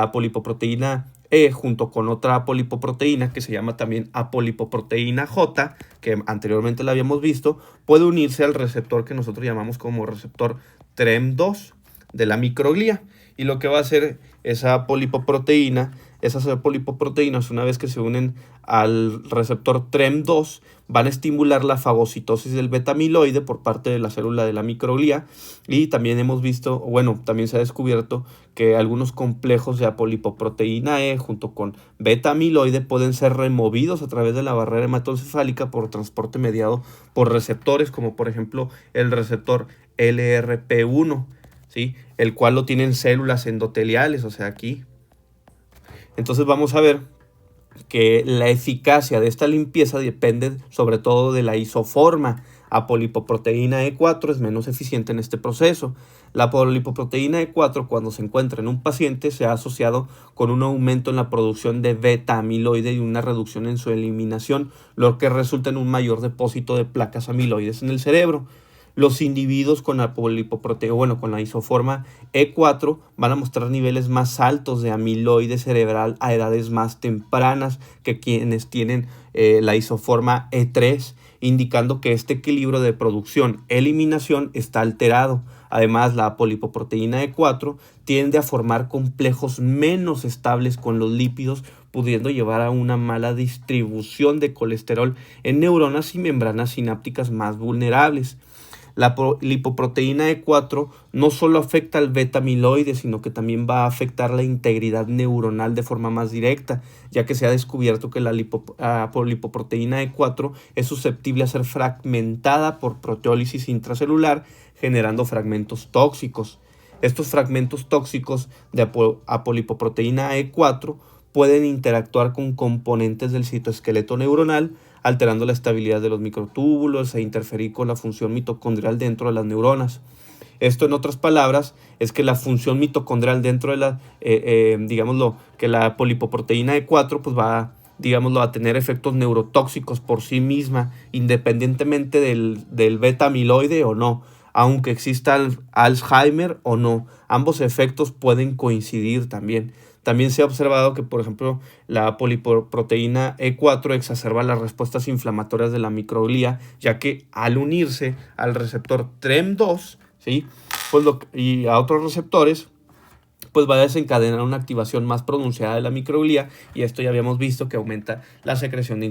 [SPEAKER 1] apolipoproteína E, junto con otra apolipoproteína que se llama también apolipoproteína J, que anteriormente la habíamos visto, puede unirse al receptor que nosotros llamamos como receptor TREM2 de la microglía. Y lo que va a hacer esa apolipoproteína esas apolipoproteínas, una vez que se unen al receptor TREM2, van a estimular la fagocitosis del beta-amiloide por parte de la célula de la microglía. Y también hemos visto, bueno, también se ha descubierto que algunos complejos de apolipoproteína E junto con beta-amiloide pueden ser removidos a través de la barrera hematoencefálica por transporte mediado por receptores, como por ejemplo el receptor LRP1, ¿sí? El cual lo tienen células endoteliales, o sea, aquí. Entonces vamos a ver que la eficacia de esta limpieza depende sobre todo de la isoforma. Apolipoproteína E4 es menos eficiente en este proceso. La apolipoproteína E4, cuando se encuentra en un paciente, se ha asociado con un aumento en la producción de beta-amiloide y una reducción en su eliminación, lo que resulta en un mayor depósito de placas amiloides en el cerebro. Los individuos con la con la isoforma E4 van a mostrar niveles más altos de amiloide cerebral a edades más tempranas que quienes tienen la isoforma E3, indicando que este equilibrio de producción-eliminación está alterado. Además, la apolipoproteína E4 tiende a formar complejos menos estables con los lípidos, pudiendo llevar a una mala distribución de colesterol en neuronas y membranas sinápticas más vulnerables. La lipoproteína E4 no solo afecta al beta-amiloide, sino que también va a afectar la integridad neuronal de forma más directa, ya que se ha descubierto que la lipoproteína E4 es susceptible a ser fragmentada por proteólisis intracelular, generando fragmentos tóxicos. Estos fragmentos tóxicos de apolipoproteína E4 pueden interactuar con componentes del citoesqueleto neuronal, alterando la estabilidad de los microtúbulos e interferir con la función mitocondrial dentro de las neuronas. Esto, en otras palabras, es que la función mitocondrial dentro de que la apolipoproteína E4 pues va, a tener efectos neurotóxicos por sí misma, independientemente del beta-amiloide o no, aunque exista Alzheimer o no. Ambos efectos pueden coincidir también. También se ha observado que, por ejemplo, la apolipoproteína E4 exacerba las respuestas inflamatorias de la microglía, ya que al unirse al receptor TREM2, ¿sí? Y a otros receptores, pues va a desencadenar una activación más pronunciada de la microglía, y esto ya habíamos visto que aumenta la secreción de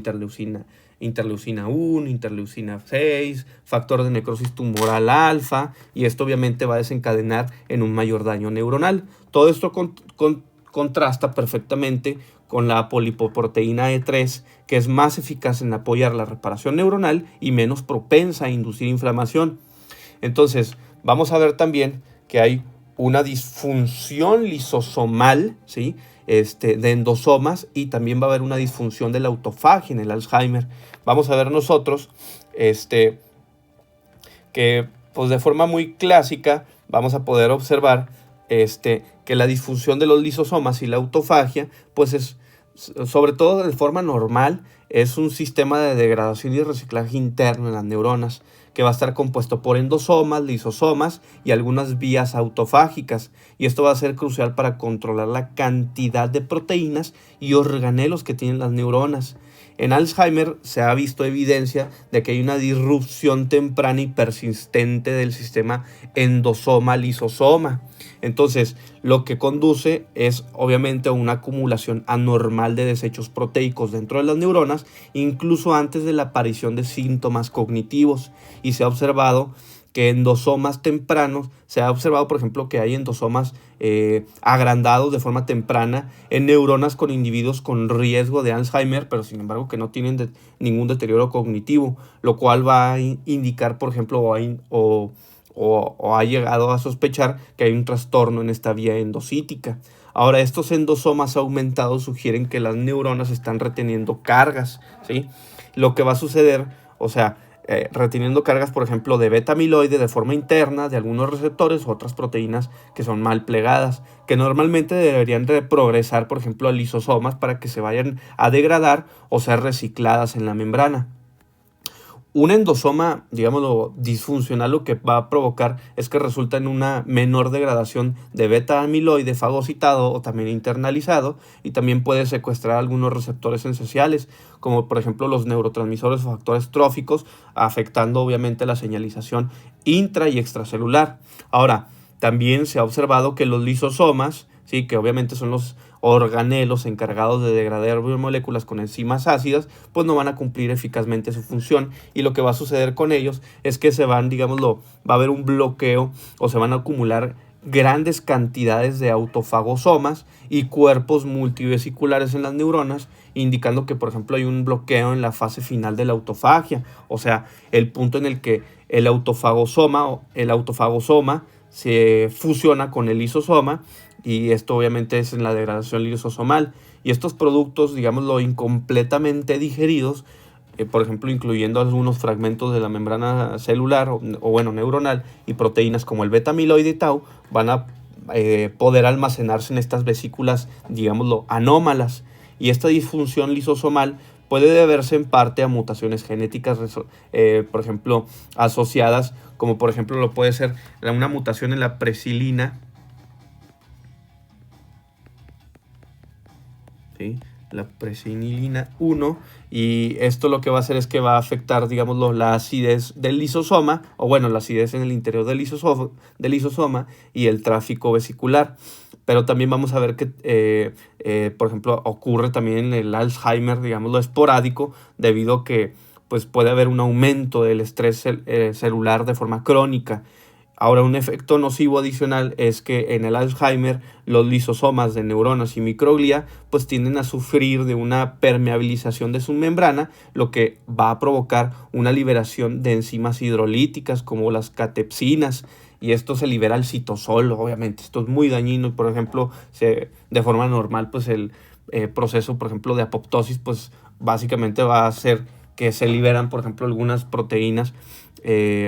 [SPEAKER 1] interleucina 1, interleucina 6, factor de necrosis tumoral alfa, y esto obviamente va a desencadenar en un mayor daño neuronal. Todo esto contrasta perfectamente con la apolipoproteína E3, que es más eficaz en apoyar la reparación neuronal y menos propensa a inducir inflamación. Entonces, vamos a ver también que hay una disfunción lisosomal, ¿sí? De endosomas, y también va a haber una disfunción de la autofagia en el Alzheimer. Vamos a ver nosotros que pues de forma muy clásica vamos a poder observar que la disfunción de los lisosomas y la autofagia, pues es, sobre todo de forma normal, es un sistema de degradación y reciclaje interno en las neuronas, que va a estar compuesto por endosomas, lisosomas y algunas vías autofágicas. Y esto va a ser crucial para controlar la cantidad de proteínas y organelos que tienen las neuronas. En Alzheimer se ha visto evidencia de que hay una disrupción temprana y persistente del sistema endosoma-lisosoma. Entonces, lo que conduce es obviamente a una acumulación anormal de desechos proteicos dentro de las neuronas, incluso antes de la aparición de síntomas cognitivos. Y se ha observado que endosomas tempranos, se ha observado, por ejemplo, que hay endosomas agrandados de forma temprana en neuronas con individuos con riesgo de Alzheimer, pero sin embargo que no tienen ningún deterioro cognitivo, lo cual va a indicar, por ejemplo, o ha llegado a sospechar que hay un trastorno en esta vía endocítica. Ahora, estos endosomas aumentados sugieren que las neuronas están reteniendo cargas, ¿sí? Lo que va a suceder, reteniendo cargas, por ejemplo, de beta-amiloide de forma interna, de algunos receptores u otras proteínas que son mal plegadas, que normalmente deberían progresar, por ejemplo, a lisosomas para que se vayan a degradar o ser recicladas en la membrana. Un endosoma, digámoslo, disfuncional, lo que va a provocar es que resulta en una menor degradación de beta-amiloide fagocitado o también internalizado, y también puede secuestrar algunos receptores esenciales, como por ejemplo los neurotransmisores o factores tróficos, afectando obviamente la señalización intra y extracelular. Ahora, también se ha observado que los lisosomas, ¿sí? Que obviamente son los organelos encargados de degradar biomoléculas con enzimas ácidas, pues no van a cumplir eficazmente su función, y lo que va a suceder con ellos es que se van, digámoslo, va a haber un bloqueo o se van a acumular grandes cantidades de autofagosomas y cuerpos multivesiculares en las neuronas, indicando que, por ejemplo, hay un bloqueo en la fase final de la autofagia, o sea, el punto en el que el autofagosoma se fusiona con el lisosoma, y esto obviamente es en la degradación lisosomal. Y estos productos, digámoslo, incompletamente digeridos, por ejemplo, incluyendo algunos fragmentos de la membrana celular o neuronal, y proteínas como el beta amiloide y tau, van a poder almacenarse en estas vesículas, digámoslo, anómalas. Y esta disfunción lisosomal puede deberse en parte a mutaciones genéticas, por ejemplo, asociadas, como por ejemplo lo puede ser una mutación en la presilina, ¿sí? La presinilina 1, y esto lo que va a hacer es que va a afectar, digámoslo, la acidez del lisosoma, o bueno, la acidez en el interior del lisosoma y el tráfico vesicular. Pero también vamos a ver que, por ejemplo, ocurre también en el Alzheimer, digámoslo, esporádico, debido a que pues, puede haber un aumento del estrés celular de forma crónica. Ahora, un efecto nocivo adicional es que en el Alzheimer los lisosomas de neuronas y microglia pues tienden a sufrir de una permeabilización de su membrana, lo que va a provocar una liberación de enzimas hidrolíticas como las catepsinas, y esto se libera al citosol. Obviamente esto es muy dañino, y por ejemplo de forma normal pues el proceso, por ejemplo, de apoptosis pues básicamente va a hacer que se liberan, por ejemplo, algunas proteínas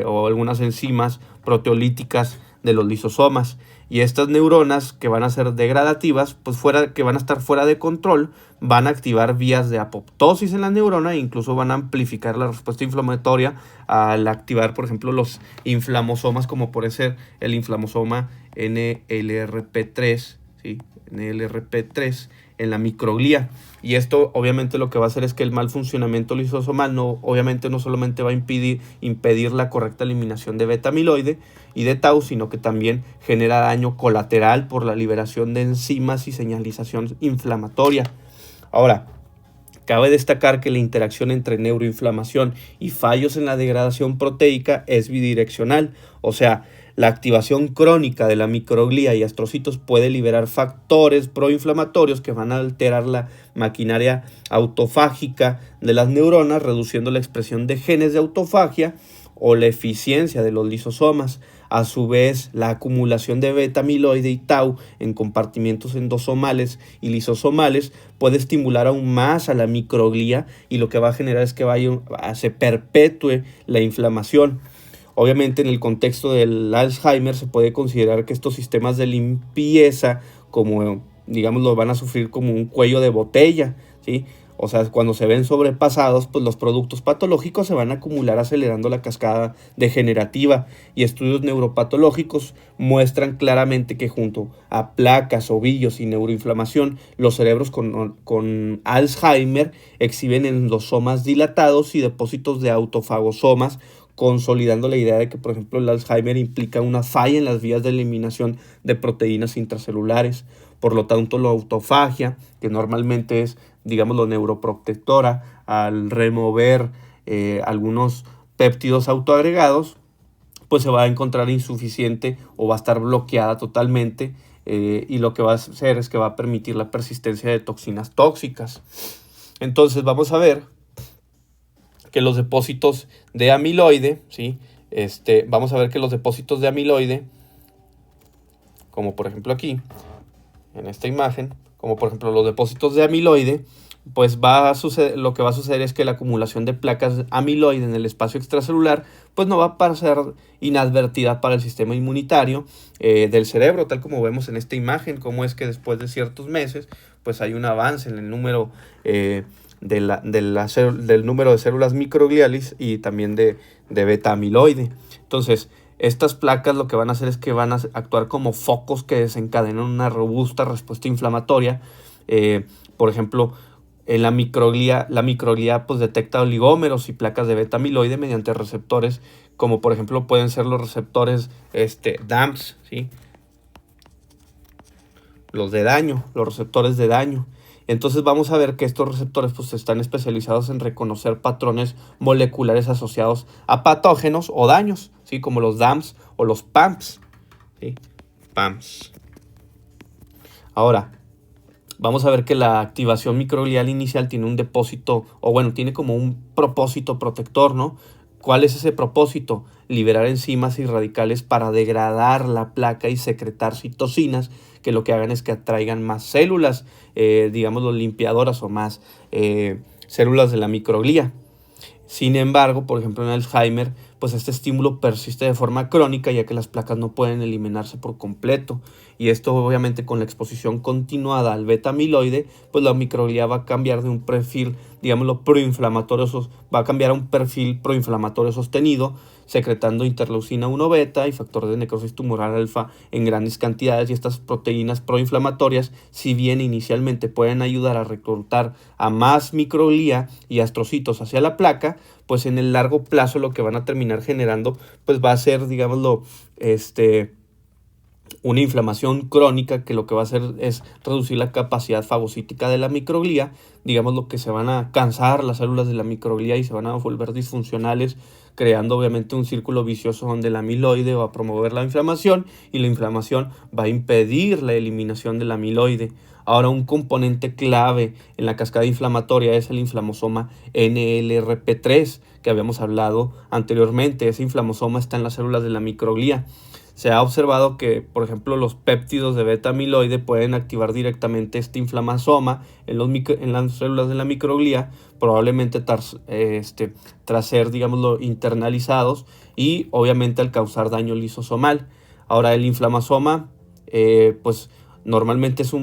[SPEAKER 1] o algunas enzimas proteolíticas de los lisosomas, y estas neuronas que van a ser degradativas, pues que van a estar fuera de control, van a activar vías de apoptosis en la neurona, e incluso van a amplificar la respuesta inflamatoria al activar, por ejemplo, los inflamosomas, como puede ser el inflamosoma NLRP3, ¿sí? NLRP3 en la microglía. Y esto obviamente lo que va a hacer es que el mal funcionamiento lisosomal obviamente no solamente va a impedir la correcta eliminación de beta amiloide y de tau, sino que también genera daño colateral por la liberación de enzimas y señalización inflamatoria. Ahora, cabe destacar que la interacción entre neuroinflamación y fallos en la degradación proteica es bidireccional, o sea, la activación crónica de la microglía y astrocitos puede liberar factores proinflamatorios que van a alterar la maquinaria autofágica de las neuronas, reduciendo la expresión de genes de autofagia o la eficiencia de los lisosomas. A su vez, la acumulación de beta amiloide y tau en compartimientos endosomales y lisosomales puede estimular aún más a la microglía, y lo que va a generar es que se perpetúe la inflamación. Obviamente, en el contexto del Alzheimer se puede considerar que estos sistemas de limpieza, como digamos, lo van a sufrir como un cuello de botella, ¿sí? O sea, cuando se ven sobrepasados, pues los productos patológicos se van a acumular, acelerando la cascada degenerativa, y estudios neuropatológicos muestran claramente que junto a placas, ovillos y neuroinflamación, los cerebros con Alzheimer exhiben endosomas dilatados y depósitos de autofagosomas, consolidando la idea de que, por ejemplo, el Alzheimer implica una falla en las vías de eliminación de proteínas intracelulares. Por lo tanto, la autofagia, que normalmente es, digamos, lo neuroprotectora, al remover algunos péptidos autoagregados, pues se va a encontrar insuficiente o va a estar bloqueada totalmente, y lo que va a hacer es que va a permitir la persistencia de toxinas tóxicas. Entonces vamos a ver que los depósitos de amiloide, ¿sí? Vamos a ver que los depósitos de amiloide, como por ejemplo aquí, en esta imagen, como por ejemplo los depósitos de amiloide, pues lo que va a suceder es que la acumulación de placas amiloide en el espacio extracelular pues no va a pasar inadvertida para el sistema inmunitario del cerebro, tal como vemos en esta imagen, como es que después de ciertos meses pues hay un avance en el número del número de células microgliales y también de beta amiloide. Entonces, estas placas lo que van a hacer es que van a actuar como focos que desencadenan una robusta respuesta inflamatoria. Por ejemplo, en la microglía pues detecta oligómeros y placas de beta amiloide mediante receptores, como por ejemplo pueden ser los receptores DAMPs, ¿sí? los de daño, los receptores de daño. Entonces vamos a ver que estos receptores pues están especializados en reconocer patrones moleculares asociados a patógenos o daños, ¿sí? Como los DAMs o los PAMPs, ¿sí? PAMPs. Ahora, vamos a ver que la activación microglial inicial tiene un depósito, o bueno, tiene como un propósito protector, ¿no? ¿Cuál es ese propósito? Liberar enzimas y radicales para degradar la placa y secretar citocinas que lo que hagan es que atraigan más células, digamos, limpiadoras o más células de la microglía. Sin embargo, por ejemplo, en Alzheimer, pues este estímulo persiste de forma crónica ya que las placas no pueden eliminarse por completo. Y esto obviamente con la exposición continuada al beta amiloide, pues la microglía va a cambiar de un perfil, digámoslo, proinflamatorio, va a cambiar a un perfil proinflamatorio sostenido, secretando interleucina 1 beta y factor de necrosis tumoral alfa en grandes cantidades. Y estas proteínas proinflamatorias, si bien inicialmente pueden ayudar a reclutar a más microglía y astrocitos hacia la placa, pues en el largo plazo lo que van a terminar generando pues va a ser, digámoslo, una inflamación crónica que lo que va a hacer es reducir la capacidad fagocítica de la microglía. Digamos lo que se van a cansar las células de la microglía y se van a volver disfuncionales, creando obviamente un círculo vicioso donde el amiloide va a promover la inflamación y la inflamación va a impedir la eliminación del amiloide. Ahora, un componente clave en la cascada inflamatoria es el inflamosoma NLRP3 que habíamos hablado anteriormente. Ese inflamosoma está en las células de la microglía. Se ha observado que, por ejemplo, los péptidos de beta amiloide pueden activar directamente este inflamosoma en las células de la microglía, probablemente tras ser, digámoslo, internalizados y obviamente al causar daño lisosomal. Ahora, el inflamosoma, pues normalmente es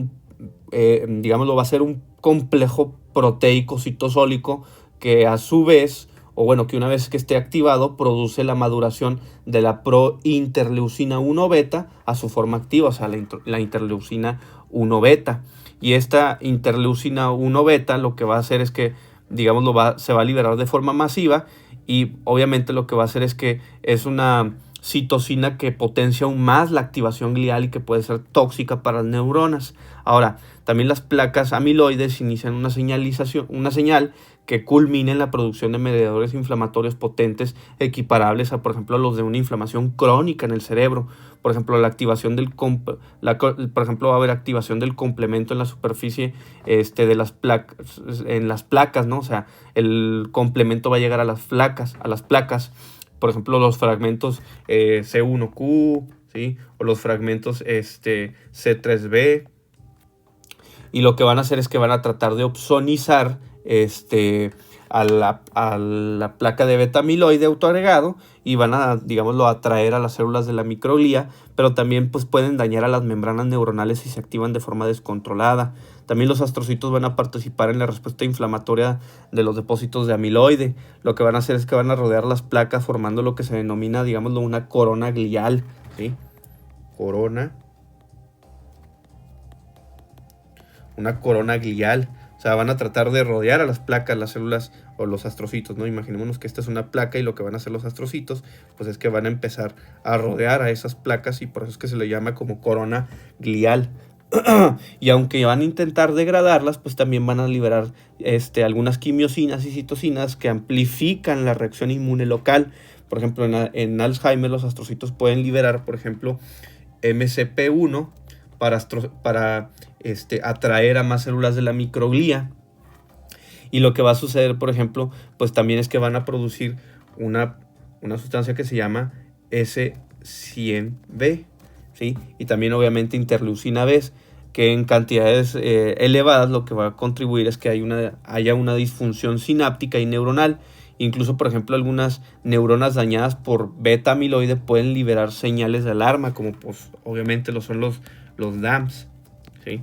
[SPEAKER 1] digámoslo, va a ser un complejo proteico citosólico que a su vez, o bueno, que una vez que esté activado, produce la maduración de la prointerleucina 1 beta a su forma activa, o sea, la interleucina 1 beta. Y esta interleucina 1 beta lo que va a hacer es que, digámoslo, se va a liberar de forma masiva y obviamente lo que va a hacer es que es una citocina que potencia aún más la activación glial y que puede ser tóxica para las neuronas. Ahora, también las placas amiloides inician una señal que culmina en la producción de mediadores inflamatorios potentes equiparables a, por ejemplo, a los de una inflamación crónica en el cerebro. Por ejemplo, la activación por ejemplo, va a haber activación del complemento en la superficie de las placas, ¿no? O sea, el complemento va a llegar a las placas. Por ejemplo, los fragmentos C1Q, ¿sí? O los fragmentos C3b. Y lo que van a hacer es que van a tratar de opsonizar a la placa de beta amiloide autoagregado y van a, digámoslo, atraer a las células de la microglía, pero también pues pueden dañar a las membranas neuronales si se activan de forma descontrolada. También los astrocitos van a participar en la respuesta inflamatoria de los depósitos de amiloide. Lo que van a hacer es que van a rodear las placas formando lo que se denomina, digámoslo, una corona glial, ¿sí? Una corona glial. O sea, van a tratar de rodear a las placas, las células o los astrocitos, ¿no? Imaginémonos que esta es una placa y lo que van a hacer los astrocitos, pues es que van a empezar a rodear a esas placas y por eso es que se le llama como corona glial. Y aunque van a intentar degradarlas, pues también van a liberar algunas quimiosinas y citocinas que amplifican la reacción inmune local. Por ejemplo, en Alzheimer los astrocitos pueden liberar, por ejemplo, MCP1 para atraer a más células de la microglía. Y lo que va a suceder, por ejemplo, pues también es que van a producir una sustancia que se llama S100B, ¿sí? Y también obviamente interleucina B, que en cantidades elevadas lo que va a contribuir es que haya una disfunción sináptica y neuronal. Incluso, por ejemplo, algunas neuronas dañadas por beta amiloide pueden liberar señales de alarma, como pues obviamente son los DAMs, ¿sí?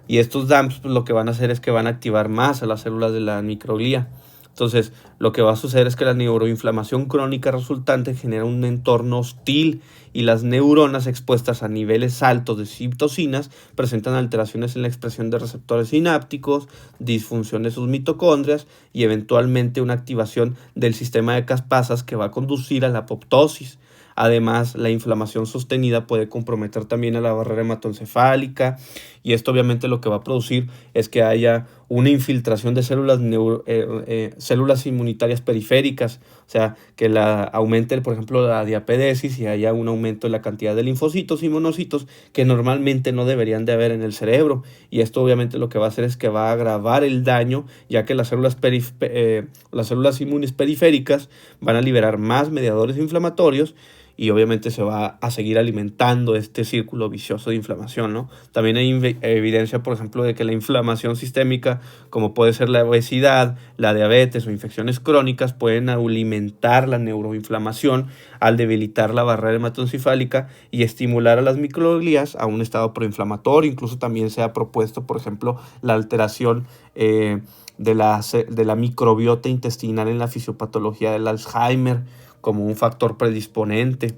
[SPEAKER 1] Y estos DAMs pues, lo que van a hacer es que van a activar más a las células de la microglía. Entonces, lo que va a suceder es que la neuroinflamación crónica resultante genera un entorno hostil y las neuronas expuestas a niveles altos de citocinas presentan alteraciones en la expresión de receptores sinápticos, disfunción de sus mitocondrias y eventualmente una activación del sistema de caspasas que va a conducir a la apoptosis. Además, la inflamación sostenida puede comprometer también a la barrera hematoencefálica, y esto obviamente lo que va a producir es que haya una infiltración de células inmunitarias periféricas, o sea, que aumente, por ejemplo, la diapedesis y haya un aumento en la cantidad de linfocitos y monocitos que normalmente no deberían de haber en el cerebro. Y esto obviamente lo que va a hacer es que va a agravar el daño, ya que las células inmunes periféricas van a liberar más mediadores inflamatorios, y obviamente se va a seguir alimentando este círculo vicioso de inflamación, ¿no? También hay evidencia, por ejemplo, de que la inflamación sistémica, como puede ser la obesidad, la diabetes o infecciones crónicas, pueden alimentar la neuroinflamación al debilitar la barrera hematoencefálica y estimular a las microglías a un estado proinflamatorio. Incluso también se ha propuesto, por ejemplo, la alteración de la microbiota intestinal en la fisiopatología del Alzheimer como un factor predisponente.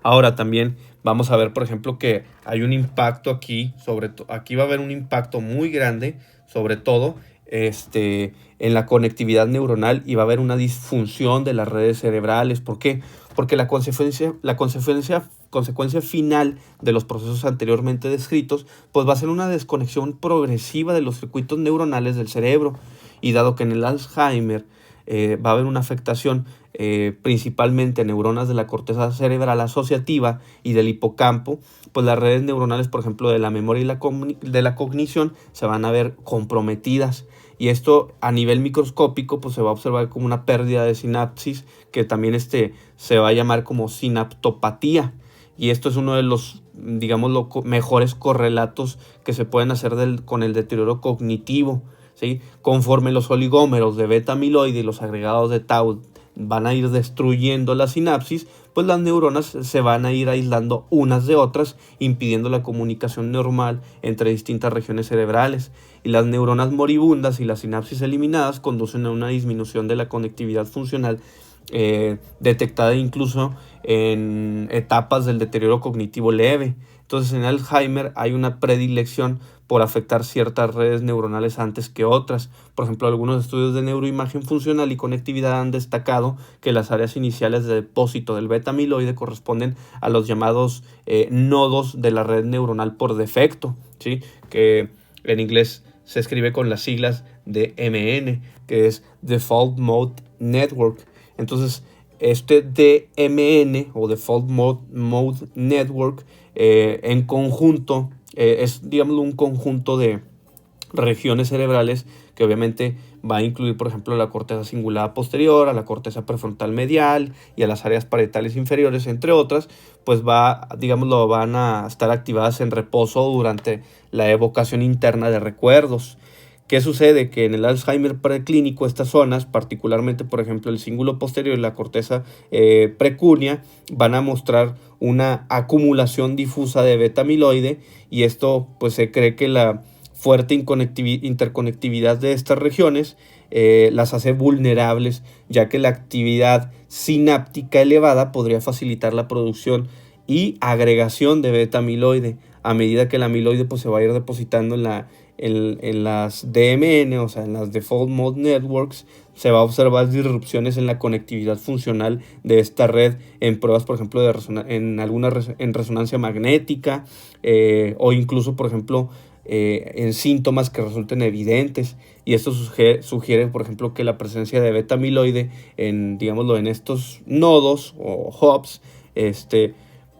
[SPEAKER 1] Ahora también vamos a ver, por ejemplo, que hay un impacto aquí, aquí va a haber un impacto muy grande, sobre todo en la conectividad neuronal, y va a haber una disfunción de las redes cerebrales. ¿Por qué? Porque la consecuencia final de los procesos anteriormente descritos, pues va a ser una desconexión progresiva de los circuitos neuronales del cerebro. Y dado que en el Alzheimer va a haber una afectación principalmente a neuronas de la corteza cerebral asociativa y del hipocampo, pues las redes neuronales, por ejemplo, de la memoria y de la cognición se van a ver comprometidas. Y esto a nivel microscópico pues se va a observar como una pérdida de sinapsis, que también se va a llamar como sinaptopatía. Y esto es uno de los, digamos, mejores correlatos que se pueden hacer con el deterioro cognitivo, ¿sí? Conforme los oligómeros de beta amiloide y los agregados de tau van a ir destruyendo la sinapsis, pues las neuronas se van a ir aislando unas de otras, impidiendo la comunicación normal entre distintas regiones cerebrales. Y las neuronas moribundas y las sinapsis eliminadas conducen a una disminución de la conectividad funcional, detectada incluso en etapas del deterioro cognitivo leve. Entonces, en Alzheimer hay una predilección por afectar ciertas redes neuronales antes que otras. Por ejemplo, algunos estudios de neuroimagen funcional y conectividad han destacado que las áreas iniciales de depósito del beta amiloide corresponden a los llamados nodos de la red neuronal por defecto, ¿sí? Que en inglés se escribe con las siglas de DMN, que es Default Mode Network. Entonces, este DMN o Default Mode Network en conjunto es, digamos, un conjunto de regiones cerebrales que obviamente va a incluir, por ejemplo, la corteza cingulada posterior, a la corteza prefrontal medial y a las áreas parietales inferiores, entre otras, pues van a estar activadas en reposo durante la evocación interna de recuerdos. ¿Qué sucede? Que en el Alzheimer preclínico estas zonas, particularmente por ejemplo el cíngulo posterior y la corteza precúnea, van a mostrar una acumulación difusa de beta amiloide, y esto pues se cree que la fuerte interconectividad de estas regiones las hace vulnerables, ya que la actividad sináptica elevada podría facilitar la producción y agregación de beta amiloide a medida que el amiloide pues se va a ir depositando en las DMN, o sea, en las Default Mode Networks. Se va a observar disrupciones en la conectividad funcional de esta red en pruebas, por ejemplo, en resonancia magnética, o incluso, por ejemplo, en síntomas que resulten evidentes. Y esto sugiere, por ejemplo, que la presencia de beta amiloide digámoslo, en estos nodos o hubs,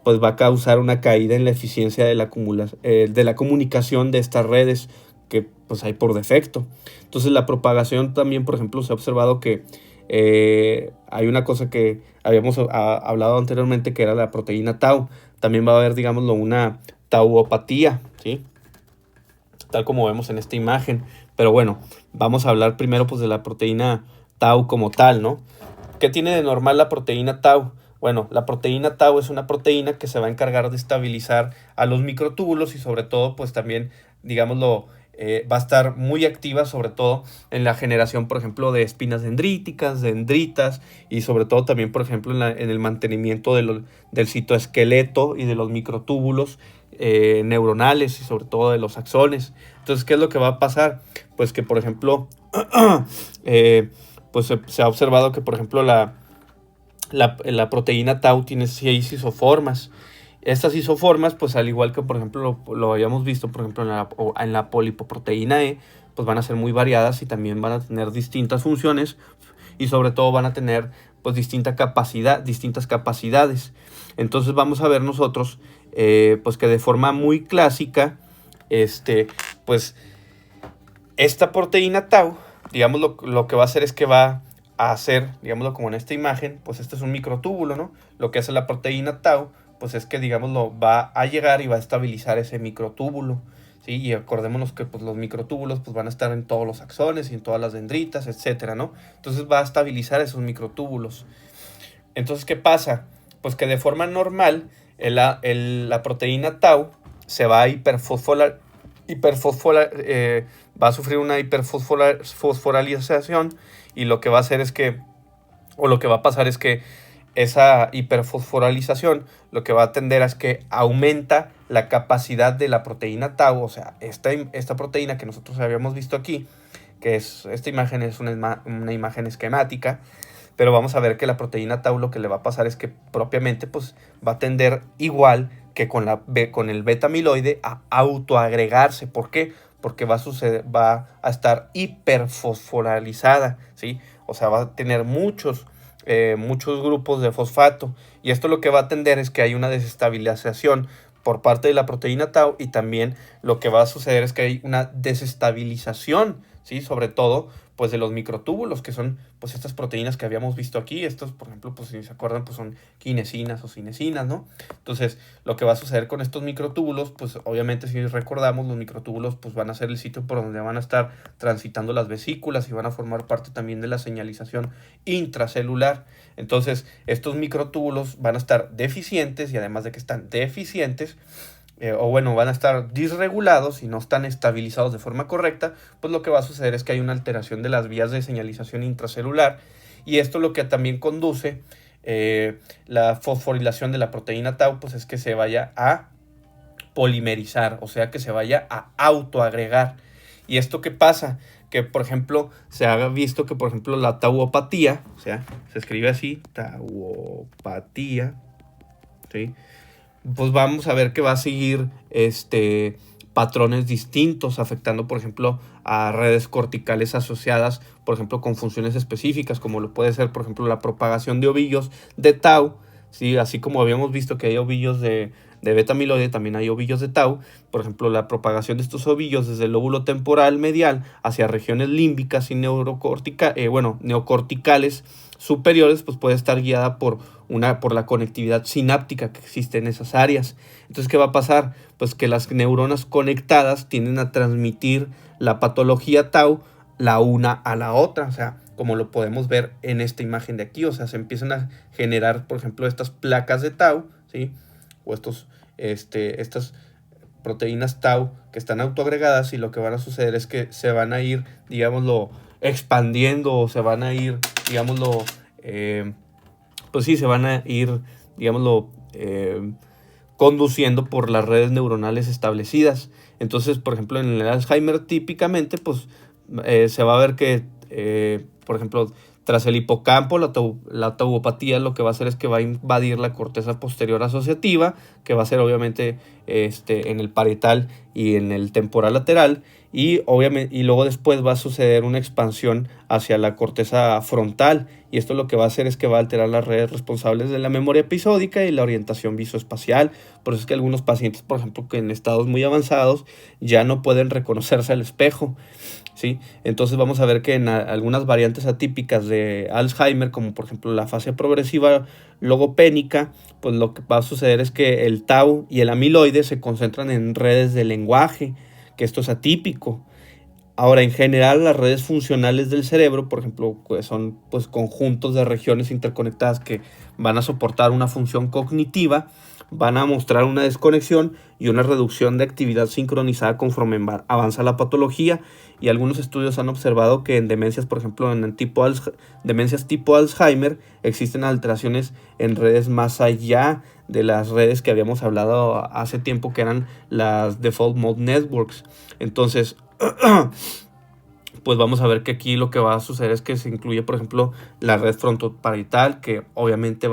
[SPEAKER 1] pues va a causar una caída en la eficiencia de la comunicación de estas redes que pues hay por defecto. Entonces la propagación también, por ejemplo, se ha observado que hay una cosa que habíamos hablado anteriormente, que era la proteína tau. También va a haber, digámoslo, una tauopatía, ¿sí? Tal como vemos en esta imagen. Pero bueno, vamos a hablar primero pues de la proteína tau como tal, ¿no? ¿Qué tiene de normal la proteína tau? Bueno, la proteína tau es una proteína que se va a encargar de estabilizar a los microtúbulos, y sobre todo pues también, digámoslo, va a estar muy activa sobre todo en la generación, por ejemplo, de espinas dendríticas, dendritas, y sobre todo también, por ejemplo, en el mantenimiento del citoesqueleto y de los microtúbulos neuronales, y sobre todo de los axones. Entonces, ¿qué es lo que va a pasar? Pues que, por ejemplo, pues se ha observado que, por ejemplo, La proteína tau tiene 6 isoformas. Estas isoformas, pues al igual que por ejemplo lo habíamos visto, por ejemplo en la polipoproteína E, pues van a ser muy variadas y también van a tener distintas funciones y sobre todo van a tener pues distintas capacidades. Entonces vamos a ver nosotros pues que de forma muy clásica, pues esta proteína tau, digamos, lo que va a hacer es que va a hacer, digámoslo como en esta imagen, pues este es un microtúbulo, ¿no? Lo que hace la proteína tau, pues es que, digámoslo, va a llegar y va a estabilizar ese microtúbulo, ¿sí? Y acordémonos que pues, los microtúbulos pues, van a estar en todos los axones y en todas las dendritas, etcétera, ¿no? Entonces va a estabilizar esos microtúbulos. Entonces, ¿qué pasa? Pues que de forma normal, la proteína tau se va a va a sufrir una hiperfosforalización y lo que va a hacer es que, o lo que va a pasar es que esa hiperfosforalización lo que va a tender es que aumenta la capacidad de la proteína tau, o sea, esta proteína que nosotros habíamos visto aquí, que es, esta imagen es una imagen esquemática, pero vamos a ver que la proteína tau lo que le va a pasar es que propiamente pues va a tender igual que con el beta amiloide a autoagregarse. ¿Por qué? Porque va a estar hiperfosforalizada, ¿sí? O sea, va a tener muchos grupos de fosfato. Y esto lo que va a tender es que hay una desestabilización por parte de la proteína tau y también lo que va a suceder es que hay una desestabilización, ¿sí? Sobre todo pues de los microtúbulos, que son pues estas proteínas que habíamos visto aquí. Estos, por ejemplo, pues si se acuerdan, pues son quinesinas o cinesinas, ¿no? Entonces, lo que va a suceder con estos microtúbulos, pues obviamente si recordamos, los microtúbulos pues van a ser el sitio por donde van a estar transitando las vesículas y van a formar parte también de la señalización intracelular. Entonces, estos microtúbulos van a estar deficientes y además de que están deficientes, van a estar disregulados y no están estabilizados de forma correcta, pues lo que va a suceder es que hay una alteración de las vías de señalización intracelular y esto lo que también conduce la fosforilación de la proteína tau, pues es que se vaya a polimerizar, o sea que se vaya a autoagregar. ¿Y esto qué pasa? Que por ejemplo se ha visto que por ejemplo la tauopatía, o sea, se escribe así, tauopatía, ¿sí? Pues vamos a ver que va a seguir patrones distintos, afectando, por ejemplo, a redes corticales asociadas, por ejemplo, con funciones específicas, como lo puede ser, por ejemplo, la propagación de ovillos de tau, ¿sí? Así como habíamos visto que hay ovillos de beta amiloide, también hay ovillos de tau. Por ejemplo, la propagación de estos ovillos desde el lóbulo temporal medial hacia regiones límbicas y neocorticales superiores, pues puede estar guiada por la conectividad sináptica que existe en esas áreas. Entonces, ¿qué va a pasar? Pues que las neuronas conectadas tienden a transmitir la patología tau la una a la otra, o sea, como lo podemos ver en esta imagen de aquí, o sea, se empiezan a generar, por ejemplo, estas placas de tau, ¿sí? O estas proteínas tau que están autoagregadas y lo que van a suceder es que se van a ir, digámoslo, expandiendo o se van a ir, digámoslo, se van a ir, digámoslo, conduciendo por las redes neuronales establecidas. Entonces, por ejemplo, en el Alzheimer típicamente, pues se va a ver que, por ejemplo, tras el hipocampo, la tauopatía lo que va a hacer es que va a invadir la corteza posterior asociativa, que va a ser obviamente en el parietal y en el temporal lateral, y luego después va a suceder una expansión hacia la corteza frontal, y esto lo que va a hacer es que va a alterar las redes responsables de la memoria episódica y la orientación visoespacial. Por eso es que algunos pacientes, por ejemplo, que en estados muy avanzados ya no pueden reconocerse al espejo, ¿sí? Entonces vamos a ver que en algunas variantes atípicas de Alzheimer, como por ejemplo la fase progresiva logopénica, pues lo que va a suceder es que el tau y el amiloide se concentran en redes de lenguaje, que esto es atípico. Ahora, en general, las redes funcionales del cerebro, por ejemplo, pues son pues, conjuntos de regiones interconectadas que van a soportar una función cognitiva, van a mostrar una desconexión y una reducción de actividad sincronizada conforme avanza la patología. Y algunos estudios han observado que en demencias, por ejemplo, demencias tipo Alzheimer, existen alteraciones en redes más allá de las redes que habíamos hablado hace tiempo, que eran las Default Mode Networks. Entonces, pues vamos a ver que aquí lo que va a suceder es que se incluye, por ejemplo, la red frontoparietal, que obviamente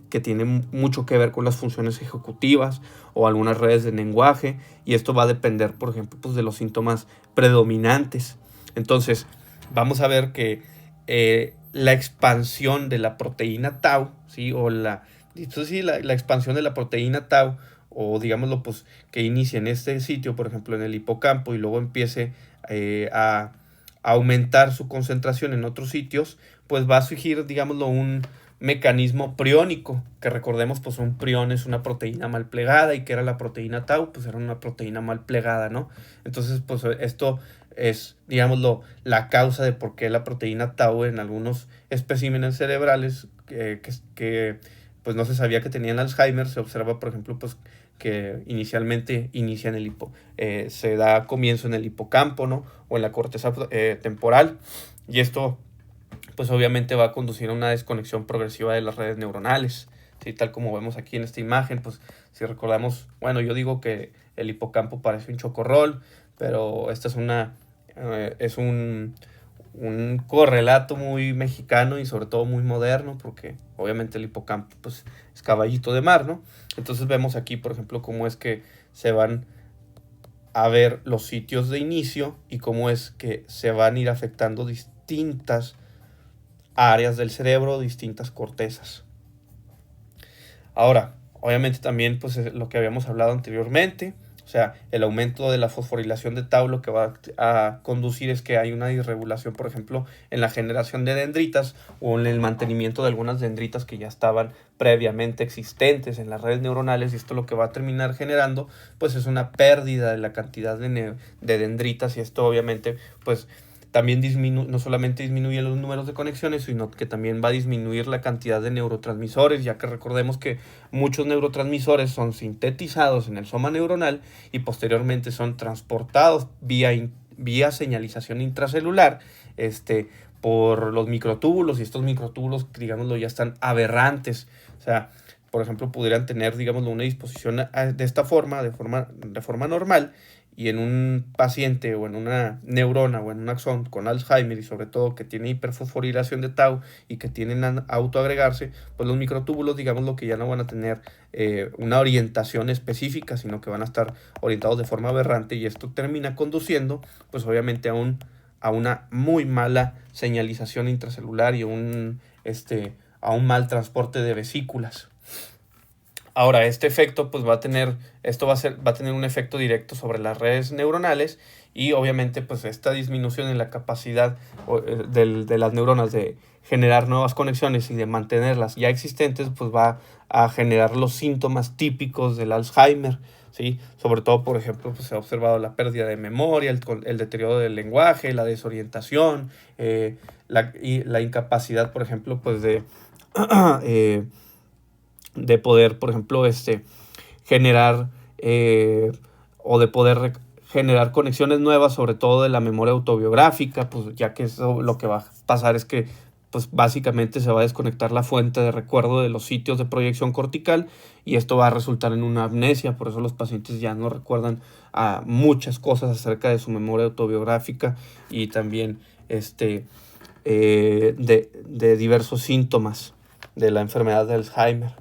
[SPEAKER 1] que tiene mucho que ver con las funciones ejecutivas o algunas redes de lenguaje, y esto va a depender, por ejemplo, pues de los síntomas predominantes. Entonces, vamos a ver que la expansión de la proteína tau, ¿sí? La expansión de la proteína tau, o digámoslo, pues que inicie en este sitio, por ejemplo, en el hipocampo, y luego empiece a aumentar su concentración en otros sitios, pues va a surgir, digámoslo, un mecanismo priónico, que recordemos, pues un prión es una proteína mal plegada, y que era la proteína tau, pues era una proteína mal plegada, ¿no? Entonces, pues esto es, digámoslo, la causa de por qué la proteína tau en algunos especímenes cerebrales que pues no se sabía que tenían Alzheimer, se observa, por ejemplo, pues que inicialmente inicia en se da comienzo en el hipocampo, ¿no? O en la corteza temporal, y esto pues obviamente va a conducir a una desconexión progresiva de las redes neuronales, ¿sí? Tal como vemos aquí en esta imagen, pues si recordamos, bueno, yo digo que el hipocampo parece un chocorrol, pero esta es un correlato muy mexicano y sobre todo muy moderno, porque obviamente el hipocampo pues es caballito de mar, ¿no? Entonces vemos aquí, por ejemplo, cómo es que se van a ver los sitios de inicio y cómo es que se van a ir afectando distintas áreas del cerebro, distintas cortezas. Ahora, obviamente también pues es lo que habíamos hablado anteriormente, o sea, el aumento de la fosforilación de tau lo que va a conducir es que hay una disregulación, por ejemplo, en la generación de dendritas o en el mantenimiento de algunas dendritas que ya estaban previamente existentes en las redes neuronales, y esto lo que va a terminar generando pues es una pérdida de la cantidad de dendritas, y esto obviamente pues también no solamente disminuye los números de conexiones, sino que también va a disminuir la cantidad de neurotransmisores, ya que recordemos que muchos neurotransmisores son sintetizados en el soma neuronal y posteriormente son transportados vía señalización intracelular por los microtúbulos, y estos microtúbulos, digámoslo, ya están aberrantes. O sea, por ejemplo, pudieran tener, digámoslo, una disposición de esta forma, de forma normal, y en un paciente o en una neurona o en un axón con Alzheimer, y sobre todo que tiene hiperfosforilación de tau y que tienen a autoagregarse, pues los microtúbulos, digamos, lo que ya no van a tener una orientación específica, sino que van a estar orientados de forma aberrante, y esto termina conduciendo pues obviamente a una muy mala señalización intracelular y a un mal transporte de vesículas. Ahora, este efecto pues va a tener un efecto directo sobre las redes neuronales, y obviamente pues esta disminución en la capacidad de las neuronas de generar nuevas conexiones y de mantenerlas ya existentes pues va a generar los síntomas típicos del Alzheimer, ¿sí? Sobre todo, por ejemplo, pues se ha observado la pérdida de memoria, el deterioro del lenguaje, la desorientación, la incapacidad, por ejemplo, pues de poder, por ejemplo, generar o de poder generar conexiones nuevas, sobre todo de la memoria autobiográfica, pues ya que eso lo que va a pasar es que pues básicamente se va a desconectar la fuente de recuerdo de los sitios de proyección cortical, y esto va a resultar en una amnesia. Por eso los pacientes ya no recuerdan muchas cosas acerca de su memoria autobiográfica, y también de diversos síntomas de la enfermedad de Alzheimer.